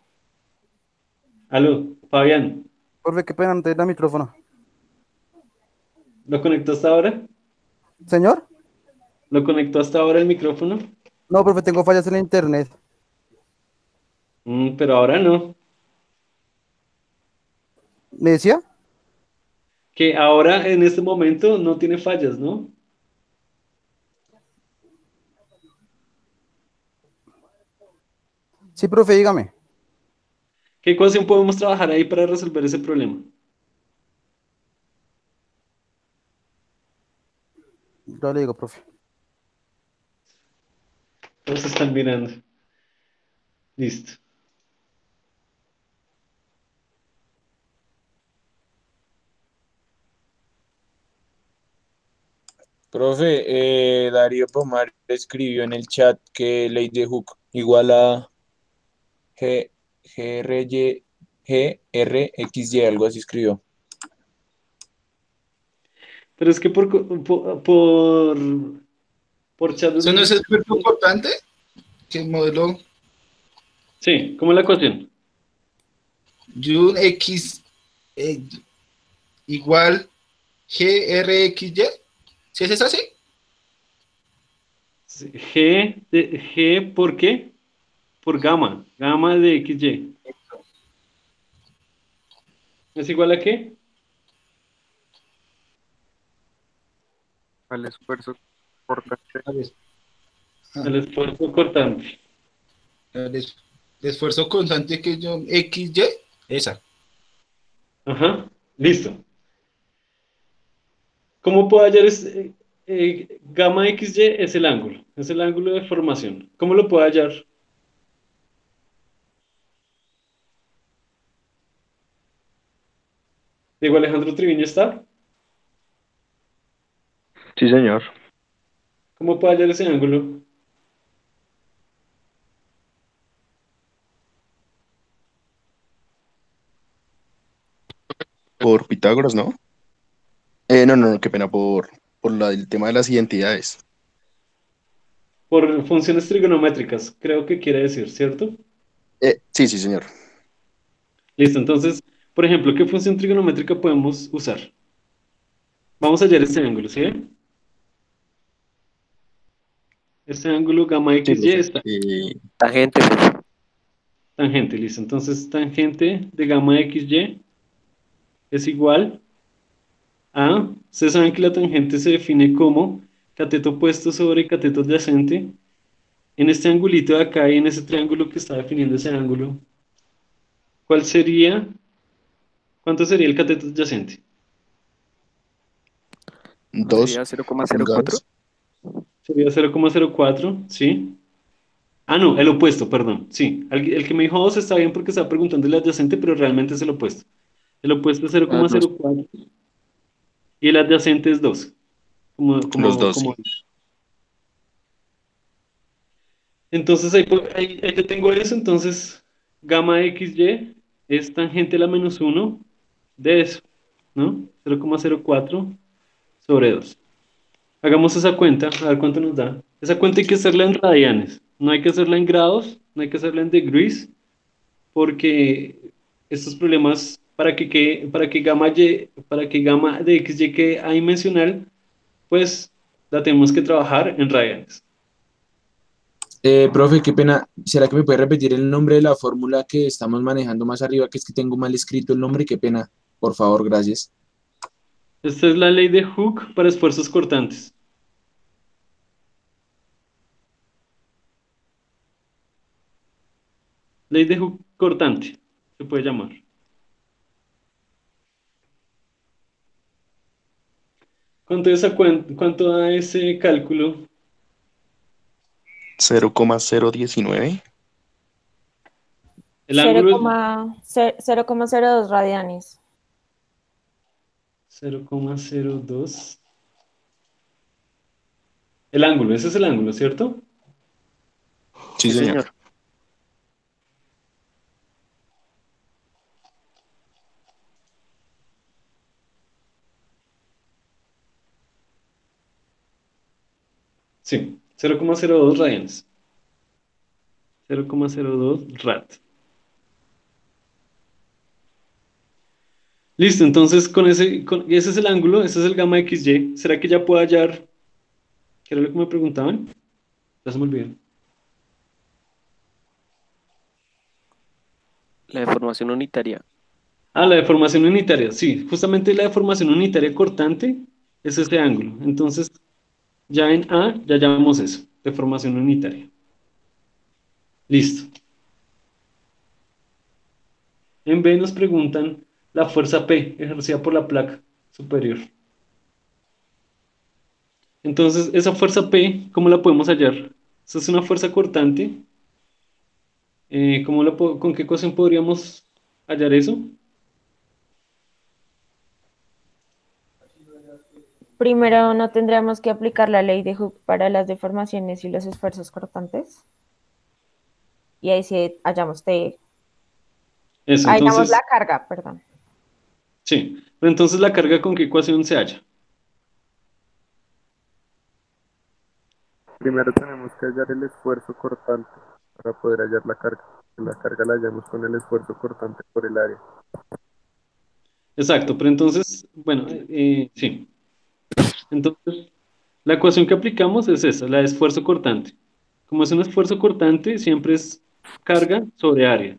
aló, Fabián, Profe, qué pena, no te da el micrófono. ¿lo conectó hasta ahora? ¿Señor? ¿Lo conectó hasta ahora el micrófono? No, profe, tengo fallas en la internet. Pero ahora no. ¿Me decía? Que ahora en este momento no tiene fallas, ¿no? Sí, profe, dígame. ¿Qué ecuación podemos trabajar ahí para resolver ese problema? Ya le digo, profe. Todos están mirando. Listo. Profe, Darío Pomar escribió en el chat que ley de Hooke igual a G, GRY, GRXY, algo así escribió. Pero es que por chat es ¿Eso muy no es el difícil. cuerpo cortante? Que el modelo Sí, ¿cómo es la ecuación? un X eh, igual GRXY. ¿Sí es así? Sí, G, ¿por qué? Por gamma. Gamma de XY. ¿Es igual a qué? Al esfuerzo cortante. A ver, ah, El esfuerzo cortante. el esfuerzo constante que yo XY, esa. Ajá, listo. ¿Cómo puedo hallar gamma XY es el ángulo de formación. ¿Cómo lo puedo hallar? Diego Alejandro Triviño está. Sí, señor. ¿Cómo puedo hallar ese ángulo? por Pitágoras, ¿no? No, qué pena, por el tema de las identidades. Por funciones trigonométricas, creo que quiere decir, ¿cierto? Sí, sí, señor. Listo, entonces, por ejemplo, ¿qué función trigonométrica podemos usar? Vamos a hallar este ángulo, ¿sí? Este ángulo gamma Sí, XY profe. está Tangente, profe. tangente, listo. Entonces, tangente de gamma XY es igual a, ustedes saben que la tangente se define como cateto opuesto sobre cateto adyacente. En este angulito de acá y en ese triángulo que está definiendo ese ángulo, ¿cuál sería, cuánto sería el cateto adyacente? ¿No 2 sería 0,04? pulgadas. Sería 0,04, ¿sí? Ah, no, el opuesto, perdón. Sí, el que me dijo 2 está bien porque estaba preguntando el adyacente, pero realmente es el opuesto. El opuesto es Los 0,04 y el adyacente es 2. Como, Los como, dos, como. sí. Entonces ahí ya tengo eso. Entonces, gamma XY es tangente a la menos uno de eso, ¿no? 0,04 sobre 2. Hagamos esa cuenta, a ver cuánto nos da. Esa cuenta hay que hacerla en radianes. No hay que hacerla en grados, no hay que hacerla en degrees, porque estos problemas para que gamma de XY quede adimensional, pues la tenemos que trabajar en radianes. Profe, qué pena. ¿Será que me puede repetir el nombre de la fórmula que estamos manejando más arriba? Que es que tengo mal escrito el nombre, qué pena. Por favor, gracias. Esta es la ley de Hooke para esfuerzos cortantes. Ley de Hooke cortante, se puede llamar. ¿Cuánto da ese cálculo? 0,019. El ángulo es 0,02 radianes. 0,02. El ángulo, ese es el ángulo, ¿cierto? Sí, Sí, señor. señor. Sí, 0,02 radianes. 0,02 rad. Listo, entonces ese es el ángulo, ese es el gamma XY. ¿Será que ya puedo hallar? ¿Qué era lo que me preguntaban? Ya se me olvidó. La deformación unitaria. Ah, la deformación unitaria. Sí, justamente la deformación unitaria cortante es este ángulo. Entonces, ya en A ya llamamos eso, deformación unitaria. Listo. En B nos preguntan la fuerza P ejercida por la placa superior. Entonces, esa fuerza P, ¿cómo la podemos hallar? Esa es una fuerza cortante. ¿Con qué ecuación podríamos hallar eso? Primero, ¿no tendríamos que aplicar la ley de Hooke para las deformaciones y los esfuerzos cortantes? Y ahí sí hallamos Eso, hallamos la entonces, carga, perdón. sí. Pero entonces, ¿la carga con qué ecuación se halla? Primero tenemos que hallar el esfuerzo cortante para poder hallar la carga. La carga la hallamos con el esfuerzo cortante por el área. Exacto, pero entonces, bueno, sí. Entonces, la ecuación que aplicamos es esa, la de esfuerzo cortante. Como es un esfuerzo cortante, siempre es carga sobre área.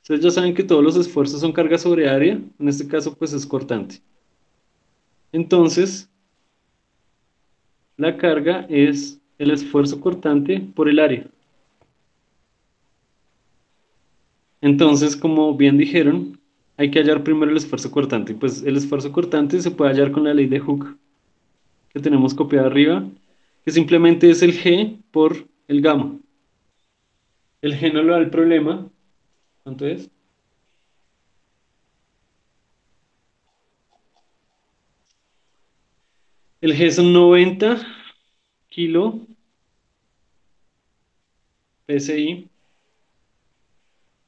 Ustedes ya saben que todos los esfuerzos son carga sobre área, en este caso pues es cortante. Entonces, la carga es el esfuerzo cortante por el área. Entonces, como bien dijeron, hay que hallar primero el esfuerzo cortante. Pues el esfuerzo cortante se puede hallar con la ley de Hooke, que tenemos copiada arriba, que simplemente es el G por el gamma. El G no lo da el problema. ¿Cuánto es? El G son 90 kilo PSI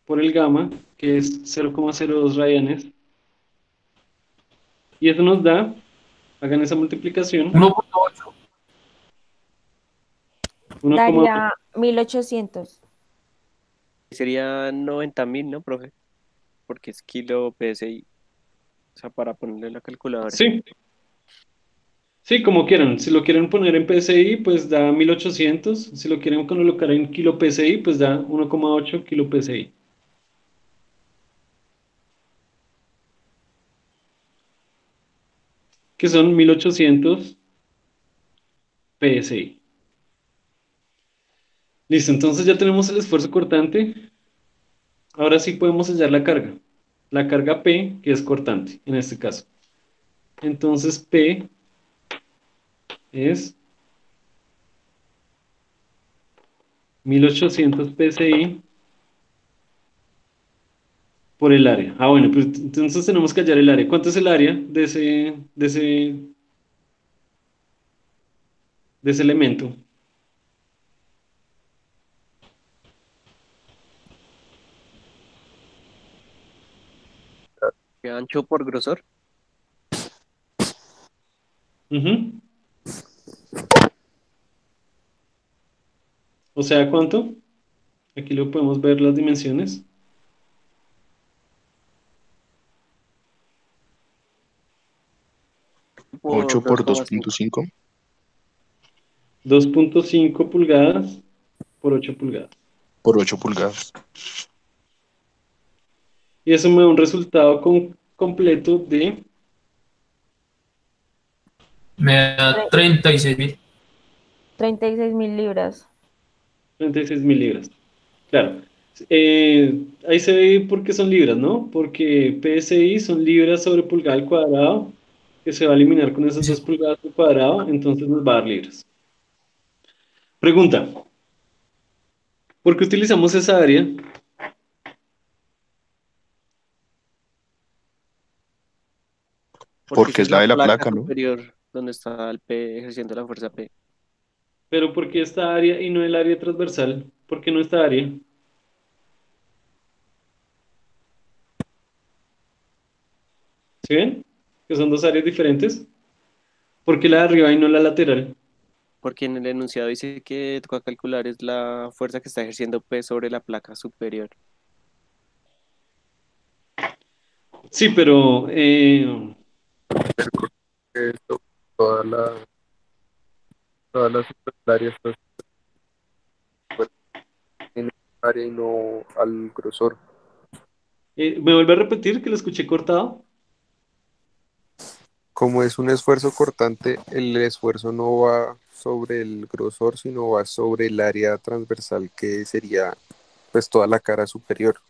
por el gamma, que es 0,02 radianes. Y eso nos da, hagan esa multiplicación, 1.8. 1,8. Daría 1800. Sería 90.000, ¿no, profe? Porque es kilo PSI. O sea, para ponerle la calculadora. Sí, sí, como quieran. Si lo quieren poner en PSI, pues da 1800. Si lo quieren colocar en kilo PSI, pues da 1,8 kilo PSI. Que son 1800 PSI. Listo, entonces ya tenemos el esfuerzo cortante. Ahora sí podemos hallar la carga. La carga P, que es cortante en este caso. Entonces P es 1800 PSI por el área. Ah, bueno, pues entonces tenemos que hallar el área. ¿Cuánto es el área de ese elemento? ¿Qué ancho por grosor? Ujú. O sea, ¿cuánto? Aquí lo podemos ver las dimensiones. Por 8 por 2,5. 2.5. 2,5 pulgadas por 8 pulgadas. Por 8 pulgadas. Y eso me da un resultado completo de Me da 36.000. 36.000 libras. 36.000 libras. Claro. Ahí se ve por qué son libras, ¿no? Porque PSI son libras sobre pulgada al cuadrado, que se va a eliminar con esas 2 pulgadas al cuadrado, entonces nos va a dar libras. Pregunta, ¿por qué utilizamos esa área? Porque Porque esa es es la la de la placa placa, ¿no? superior donde está el P ejerciendo la fuerza P. Pero ¿por qué esta área y no el área transversal? ¿Por qué no esta área? ¿Sí ven? Que son dos áreas diferentes. ¿Por qué la de arriba y no la lateral? Porque en el enunciado dice que toca calcular es la fuerza que está ejerciendo P sobre la placa superior. Sí, pero Esto, toda la superárea está en el área y no al grosor. ¿me vuelve a repetir que lo escuché cortado? Como es un esfuerzo cortante, el esfuerzo no va sobre el grosor, sino va sobre el área transversal, que sería pues toda la cara superior.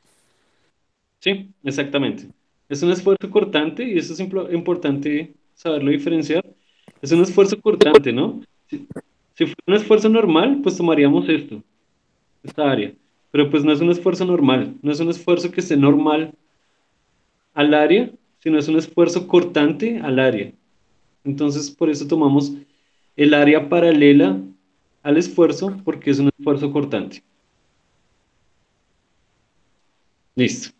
Sí, exactamente. Es un esfuerzo cortante y eso es importante saberlo diferenciar. Es un esfuerzo cortante, ¿no? Si fuera un esfuerzo normal, pues tomaríamos esta área. Pero pues no es un esfuerzo normal, no es un esfuerzo que esté normal al área, sino es un esfuerzo cortante al área. Entonces, por eso tomamos el área paralela al esfuerzo, porque es un esfuerzo cortante. Listo.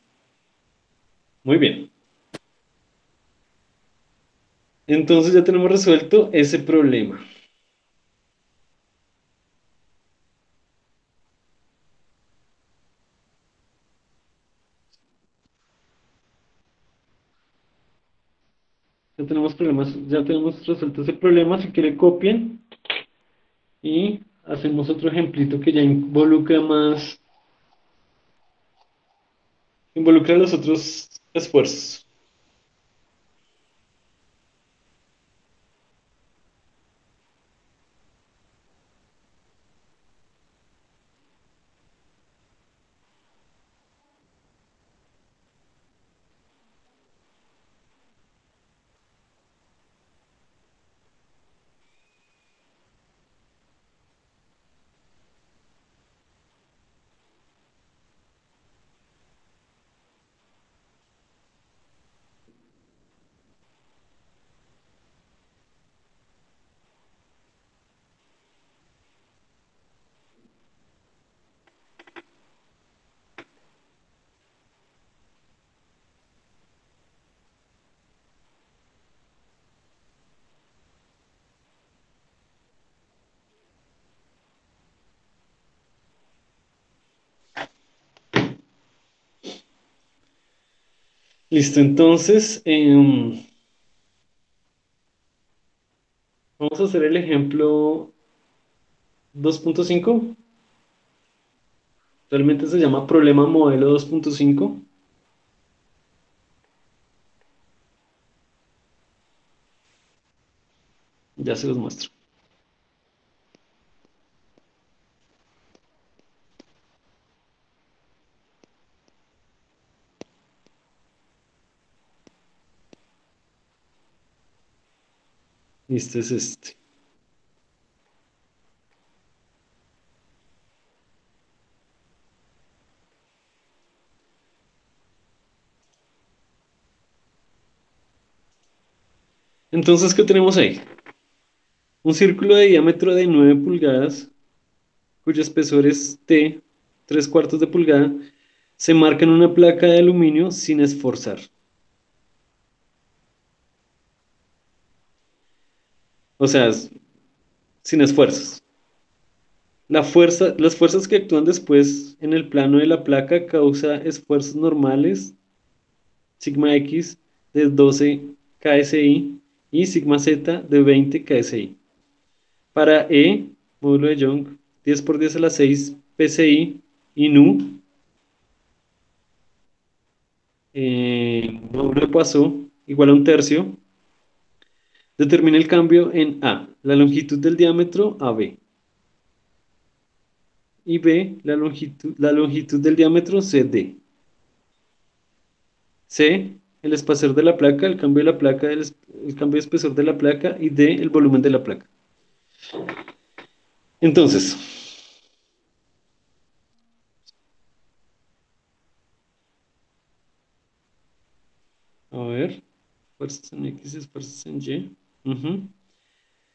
Muy bien. Entonces ya tenemos resuelto ese problema. Ya tenemos problemas, ya tenemos resuelto ese problema. Si quiere copien y hacemos otro ejemplito que ya involucra los otros esfuerzos. Listo, entonces vamos a hacer el ejemplo 2.5. Realmente se llama problema modelo 2.5. Ya se los muestro. Este es este. Entonces, ¿qué tenemos ahí? Un círculo de diámetro de 9 pulgadas, cuyo espesor es T, 3/4 de pulgada, se marca en una placa de aluminio sin esforzar. O sea, sin esfuerzos. Las fuerzas que actúan después en el plano de la placa causa esfuerzos normales, sigma X de 12 KSI y sigma Z de 20 KSI. Para E, módulo de Young, 10 por 10 a la 6 PSI y Nu, módulo de Poisson, igual a 1/3, determina el cambio en A, la longitud del diámetro AB, y B, la longitud del diámetro CD. C, el espesor de la placa, el cambio de la placa, el cambio de espesor de la placa, y D, el volumen de la placa. Entonces, a ver, fuerzas en X, esfuerzos en Y. Ujú.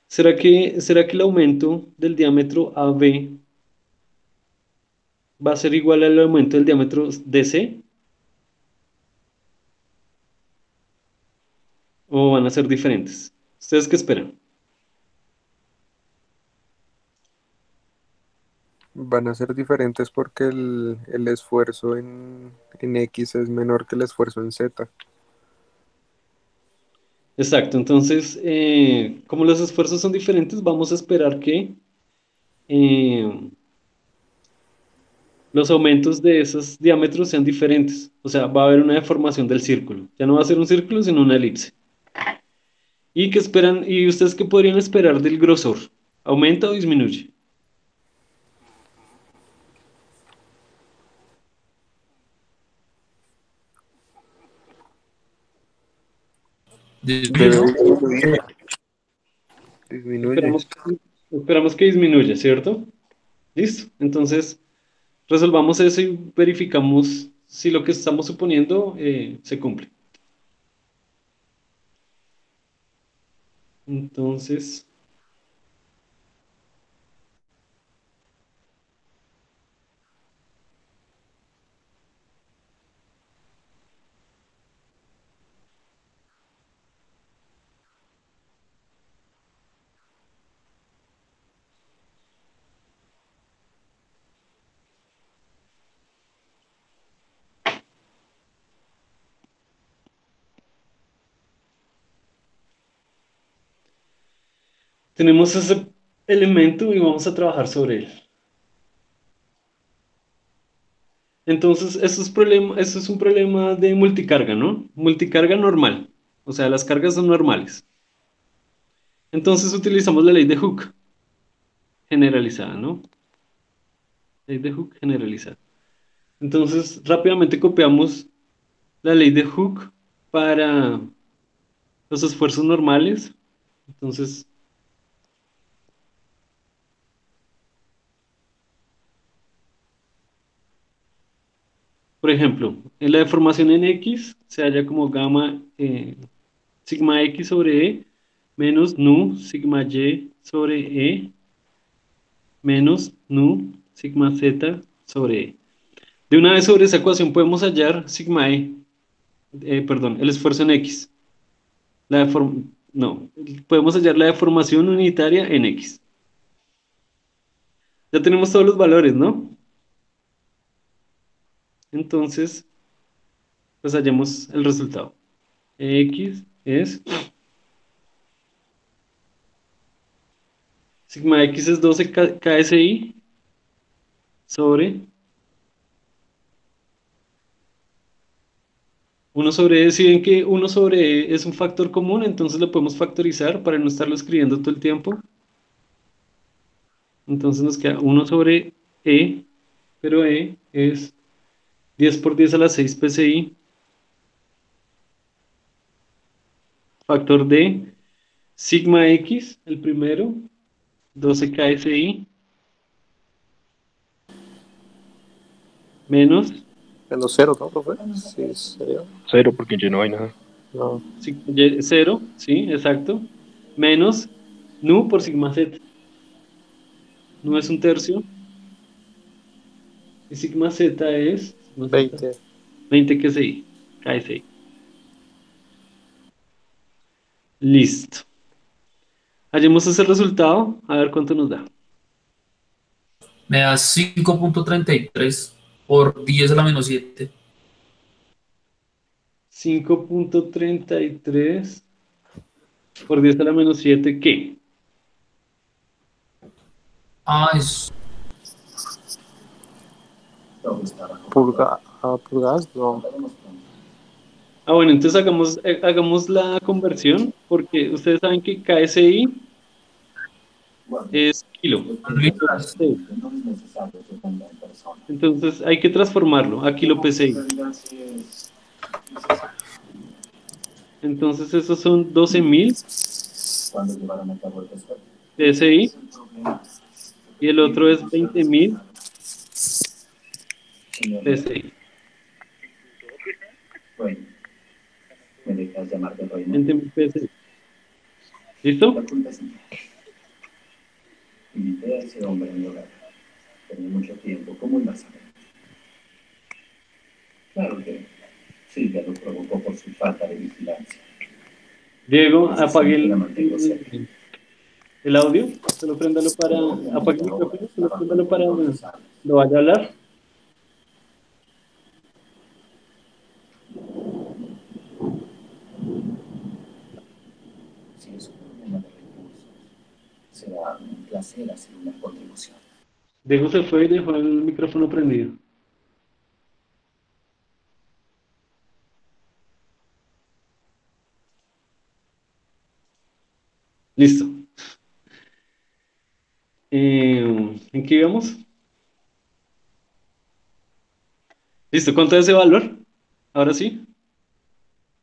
¿Será que el aumento del diámetro AB va a ser igual al aumento del diámetro DC? ¿O van a ser diferentes? ¿Ustedes qué esperan? Van a ser diferentes porque el esfuerzo en X es menor que el esfuerzo en Z. Exacto, entonces, como los esfuerzos son diferentes, vamos a esperar que eh, los aumentos de esos diámetros sean diferentes. O sea, va a haber una deformación del círculo. Ya no va a ser un círculo, sino una elipse. ¿Y qué esperan? ¿Y ustedes qué podrían esperar del grosor? ¿Aumenta o disminuye? Disminuye, Debe ¿no? disminuir. Disminuye. Esperamos que disminuya, ¿cierto? Listo. Entonces, resolvamos eso y verificamos si lo que estamos suponiendo se cumple. Entonces, tenemos ese elemento y vamos a trabajar sobre él. Entonces, eso es un problema de multicarga, ¿no? Multicarga normal. O sea, las cargas son normales. Entonces utilizamos la ley de Hooke generalizada, ¿no? Ley de Hooke generalizada. Entonces, rápidamente copiamos la ley de Hooke para los esfuerzos normales. Entonces, por ejemplo, en la deformación en X se halla como sigma X sobre E menos nu sigma Y sobre E menos nu sigma Z sobre E. De una vez sobre esa ecuación podemos hallar sigma perdón, el esfuerzo en X. No, podemos hallar la deformación unitaria en X. Ya tenemos todos los valores, ¿no? Entonces, pues hallemos el resultado. X es, sigma X es 12 KSI sobre 1 sobre E. Si ven que 1 sobre E es un factor común, entonces lo podemos factorizar para no estarlo escribiendo todo el tiempo. Entonces nos queda 1 sobre E, pero E es 10 por 10 a la 6 PSI, factor de sigma X, el primero, 12 KSI, menos Menos cero, ¿no, profe? Sí, sería. Cero, porque yo no hay nada. No. sigma Y, 0, sí, exacto, menos nu por sigma Z. Nu es un tercio, y sigma Z es sigma Z, 20. 20 KSI. Listo. Hallemos ese resultado, a ver cuánto nos da. Me da 5.33 por 10 a la menos 7. 5.33 por 10 a la menos 7, ¿qué? Ah, es Pulgadas, no. Ah, bueno, entonces hagamos la conversión, porque ustedes saben que KSI es kilo. libras. Entonces hay que transformarlo a kilo PSI. Entonces esos son 12.000 PSI y el otro es 20.000 PSI. 20.000 PSI. ¿Listo? Invité a ese hombre a mi hogar. Tenía mucho tiempo. ¿Cómo iba a saber? Claro que Silvia lo provocó por su falta de vigilancia. Diego, apague el audio. Solo préndalo para... Apague el micrófono, solo préndalo para... ¿Lo vaya a hablar? Si es un problema de recursos, será un placer hacer una contribución. Diego se fue y dejó el micrófono prendido. Listo. ¿En qué íbamos? Listo, ¿cuánto es ese valor? Ahora sí.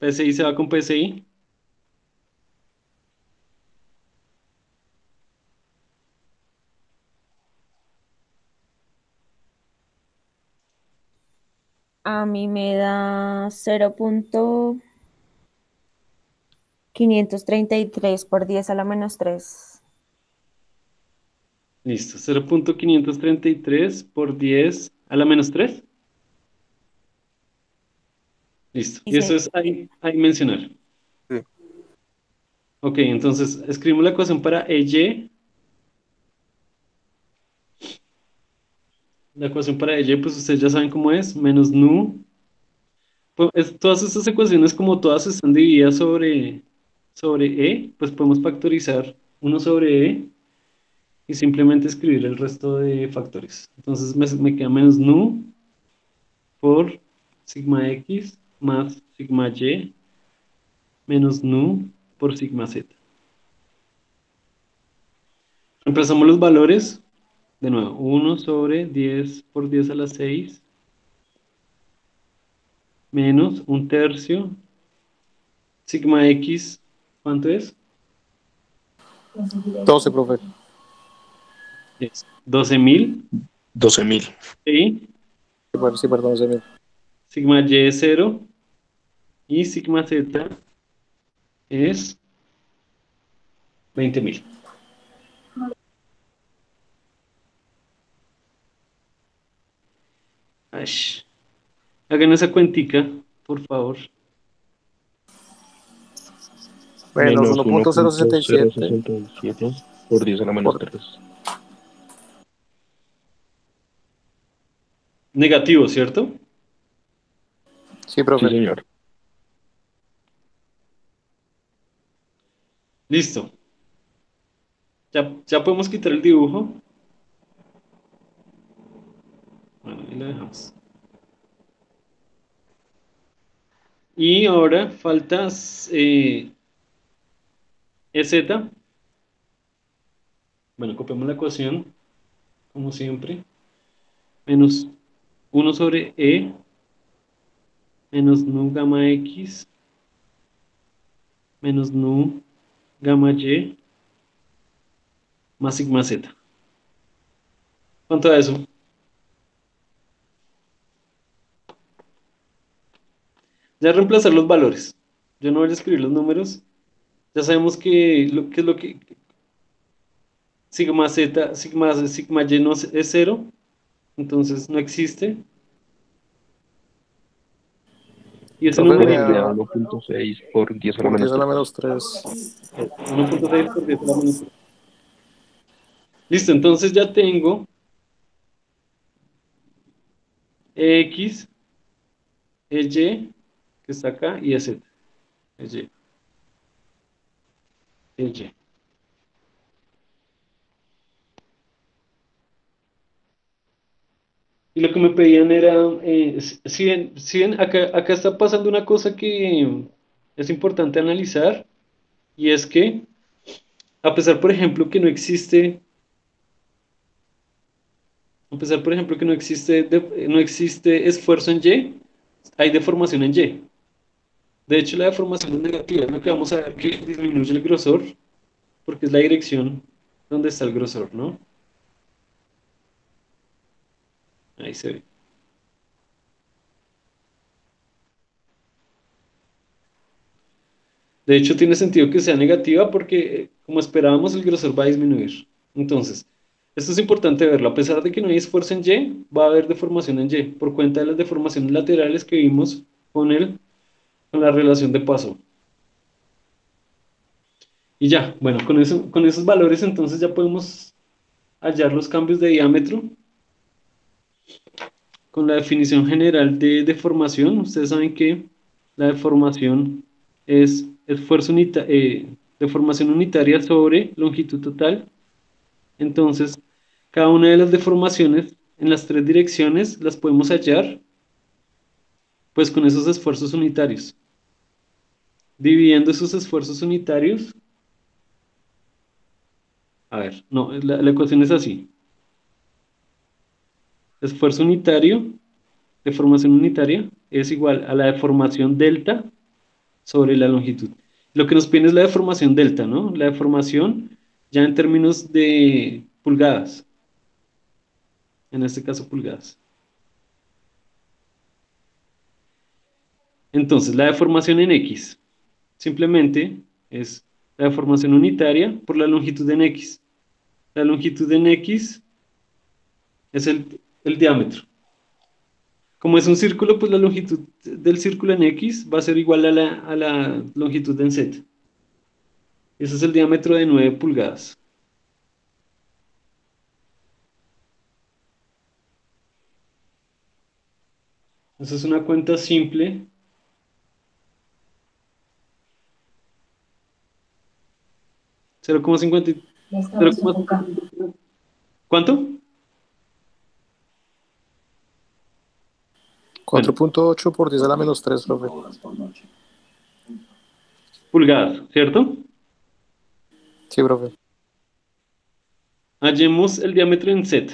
PSI se va con PSI. A mí me da 0.533 por 10 a la menos 3. Listo, 0.533 por 10 a la menos 3. Listo. Y eso es ahí mencionar. Sí. Ok, entonces escribimos la ecuación para EY. La ecuación para EY, pues ustedes ya saben cómo es. Menos nu. Pues, todas estas ecuaciones, como todas están divididas sobre E, pues podemos factorizar 1 sobre E y simplemente escribir el resto de factores. Entonces me queda menos nu por sigma X más sigma Y menos nu por sigma Z. Reemplazamos los valores, de nuevo, 1 sobre 10 por 10 a la 6 menos un tercio, sigma X, ¿cuánto es? 12, profe. Es 12.000. 12.000. Sí. Sí, perdón, 12.000. Sigma Y es 0 y sigma Z es 20.000. Hagan esa cuentica, por favor. Menos Menos 1.067 1.067 por 10 a la menos 3. Negativo, ¿cierto? Sí, Sí, profe. señor. Listo. Ya podemos quitar el dibujo. Bueno, ahí lo dejamos. Y ahora falta EZ. Bueno, copiamos la ecuación, como siempre. Menos 1/E menos nu gamma X menos nu gamma Y más sigma Z. ¿Cuánto da eso? Ya reemplazar los valores. Yo no voy a escribir los números. Ya sabemos que qué es lo que sigma Z, sigma Y no es cero, entonces no existe. Y ese Profe, me Entonces numerito, queda da 1.6 por 10 a la por 10 menos a la 3. menos 3. 1.6 por 10 a la menos 3. Listo, entonces ya tengo X, Y, que está acá, y Z. Y, Y. Y lo que me pedían era, si bien acá está pasando una cosa que es importante analizar, y es que, a pesar, por ejemplo, que no existe, a pesar, por ejemplo, que no existe esfuerzo en Y, hay deformación en Y. De hecho, la deformación es negativa, es lo que vamos a ver que disminuye el grosor, porque es la dirección donde está el grosor, ¿no? Ahí se ve. De hecho, tiene sentido que sea negativa porque, como esperábamos, el grosor va a disminuir. Entonces, esto es importante verlo. A pesar de que no hay esfuerzo en Y, va a haber deformación en Y, por cuenta de las deformaciones laterales que vimos con la relación de paso. Y ya, bueno, con esos valores entonces ya podemos hallar los cambios de diámetro. Con la definición general de deformación, ustedes saben que la deformación es deformación unitaria sobre longitud total. Entonces, cada una de las deformaciones en las tres direcciones las podemos hallar pues con esos esfuerzos unitarios. Dividiendo esos esfuerzos unitarios, a ver, no, la ecuación es así. Esfuerzo unitario, deformación unitaria, es igual a la deformación delta sobre la longitud. Lo que nos pide es la deformación delta, ¿no? La deformación ya en términos de pulgadas, en este caso pulgadas. Entonces, la deformación en X simplemente es la deformación unitaria por la longitud en X. La longitud en X es el diámetro. Como es un círculo, pues la longitud del círculo en X va a ser igual a la longitud en Z. Ese es el diámetro de 9 pulgadas. Esa es una cuenta simple. 0,50. Ya estamos sofocando. ¿Cuánto? Bueno, 4.8 por 10 a la menos 3, profe. pulgadas, ¿cierto? Sí, profe. Hallemos el diámetro en Z.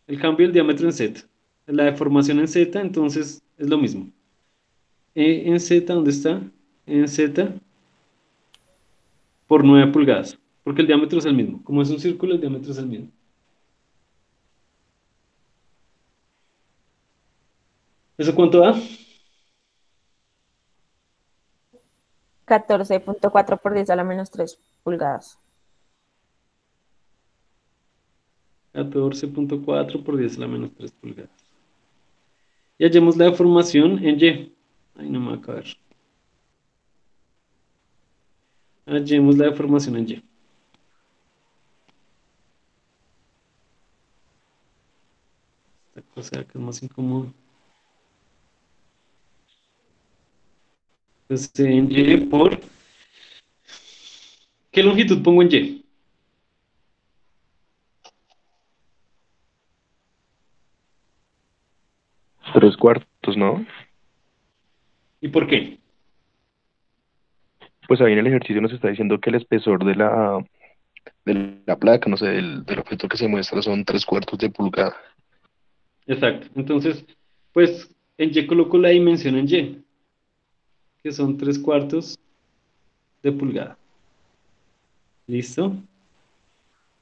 El cambio del diámetro en Z. La deformación en Z, entonces es lo mismo. En Z, ¿dónde está? En Z por 9 pulgadas. Porque el diámetro es el mismo. Como es un círculo, el diámetro es el mismo. ¿Eso cuánto da? 14.4 por 10 a la menos 3 pulgadas. 14.4 por 10 a la menos 3 pulgadas. Y hallemos la deformación en Y. Ay, no me va a caber. Hallemos la deformación en Y. Esta cosa que es más incómodo. Pues en Y por... ¿Qué longitud pongo en Y? Tres cuartos, ¿no? ¿Y por qué? Pues ahí en el ejercicio nos está diciendo que el espesor de la placa, no sé, del objeto que se muestra son tres cuartos de pulgada. Exacto. Entonces, pues en Y coloco la dimensión en Y, que son 3/4 de pulgada. ¿Listo?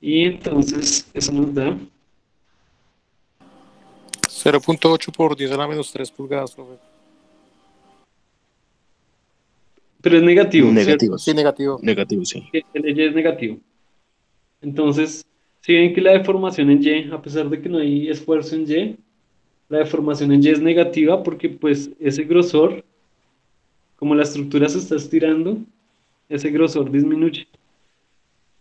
Y entonces eso nos da... 0.8 por 10 a la menos 3 pulgadas, profe. Pero es negativo, ¿cierto? Negativos. Sí, negativo. Negativo, sí. Que el Y es negativo. Entonces, si ven que la deformación en Y, a pesar de que no hay esfuerzo en Y, la deformación en Y es negativa porque pues ese grosor, como la estructura se está estirando, ese grosor disminuye.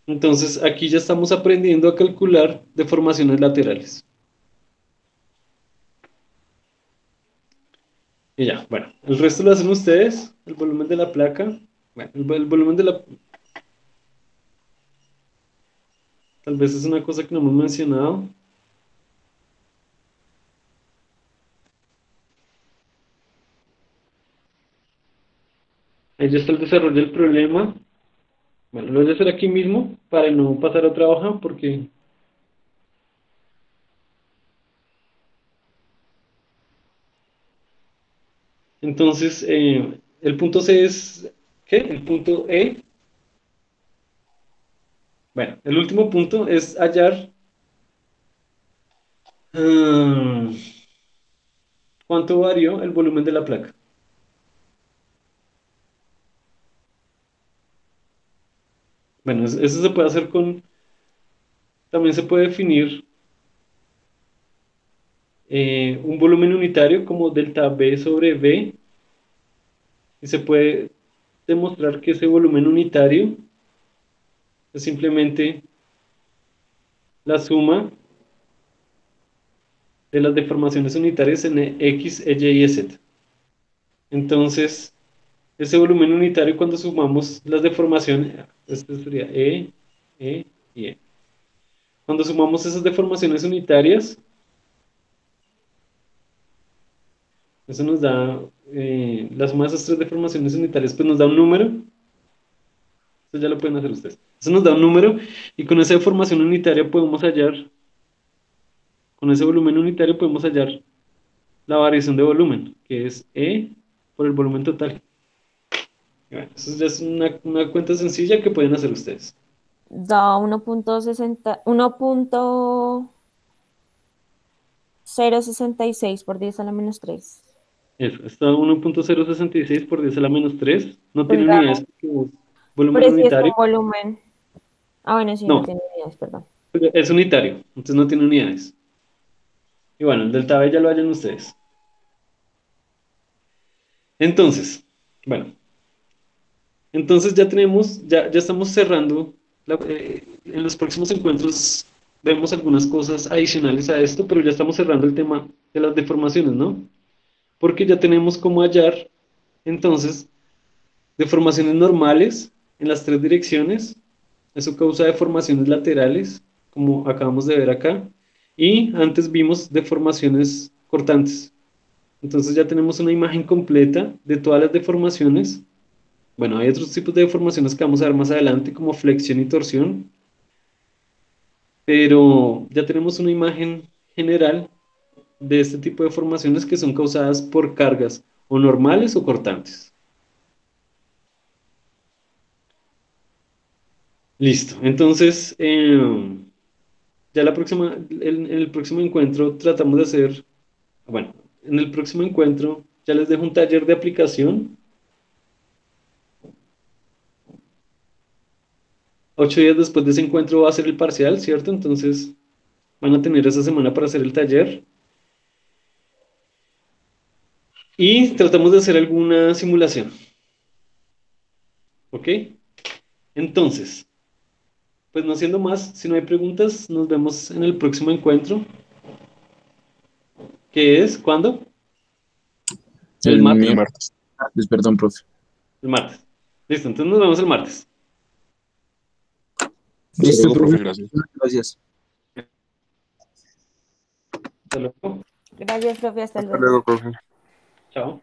Entonces, aquí ya estamos aprendiendo a calcular deformaciones laterales. Y ya, bueno, el resto lo hacen ustedes, el volumen de la placa, bueno, el volumen de la... Tal vez es una cosa que no hemos mencionado. Ahí ya está el desarrollo del problema. Bueno, lo voy a hacer aquí mismo para no pasar a otra hoja porque... Entonces, el punto C es... ¿Qué? El punto E. Bueno, el último punto es hallar... ¿cuánto varió el volumen de la placa? Bueno, eso se puede hacer con... También se puede definir un volumen unitario como delta B sobre B. Y se puede demostrar que ese volumen unitario es simplemente la suma de las deformaciones unitarias en X, Y y Z. Entonces, ese volumen unitario cuando sumamos las deformaciones, esto sería y E. Cuando sumamos esas deformaciones unitarias, eso nos da, la suma de esas tres deformaciones unitarias, pues nos da un número. Esto ya lo pueden hacer ustedes. Eso nos da un número y con esa deformación unitaria podemos hallar, con ese volumen unitario podemos hallar la variación de volumen, que es E por el volumen total. Y bueno, eso ya es una cuenta sencilla que pueden hacer ustedes. Da 1.066 por 10 a la menos 3. Eso, está 1.066 por 10 a la menos 3. No tiene Pulgadas. unidades porque es volumen Pero si es un unitario. volumen. Ah, bueno, sí, no No, tiene unidades, perdón. es unitario, entonces no tiene unidades. Y bueno, el delta B ya lo hallan ustedes. Entonces, bueno, entonces ya tenemos, ya estamos cerrando. En los próximos encuentros vemos algunas cosas adicionales a esto, pero ya estamos cerrando el tema de las deformaciones, ¿no? Porque ya tenemos cómo hallar, entonces, deformaciones normales en las tres direcciones. Eso causa deformaciones laterales, como acabamos de ver acá. Y antes vimos deformaciones cortantes. Entonces ya tenemos una imagen completa de todas las deformaciones. Bueno, hay otros tipos de deformaciones que vamos a ver más adelante, como flexión y torsión. Pero ya tenemos una imagen general de este tipo de deformaciones que son causadas por cargas o normales o cortantes. Listo. Entonces, ya en el próximo encuentro tratamos de hacer, bueno, en el próximo encuentro ya les dejo un taller de aplicación. 8 días después de ese encuentro va a ser el parcial, ¿cierto? Entonces van a tener esa semana para hacer el taller. Y tratamos de hacer alguna simulación. ¿Ok? Entonces, pues no siendo más, si no hay preguntas, nos vemos en el próximo encuentro. ¿Qué es? ¿Cuándo? El martes. Perdón, profe. El martes. Listo, entonces nos vemos el martes. Listo, Luego, profe, profe. gracias. Gracias. Hasta luego. Gracias, profe, hasta Hasta luego. luego, profe. Chao.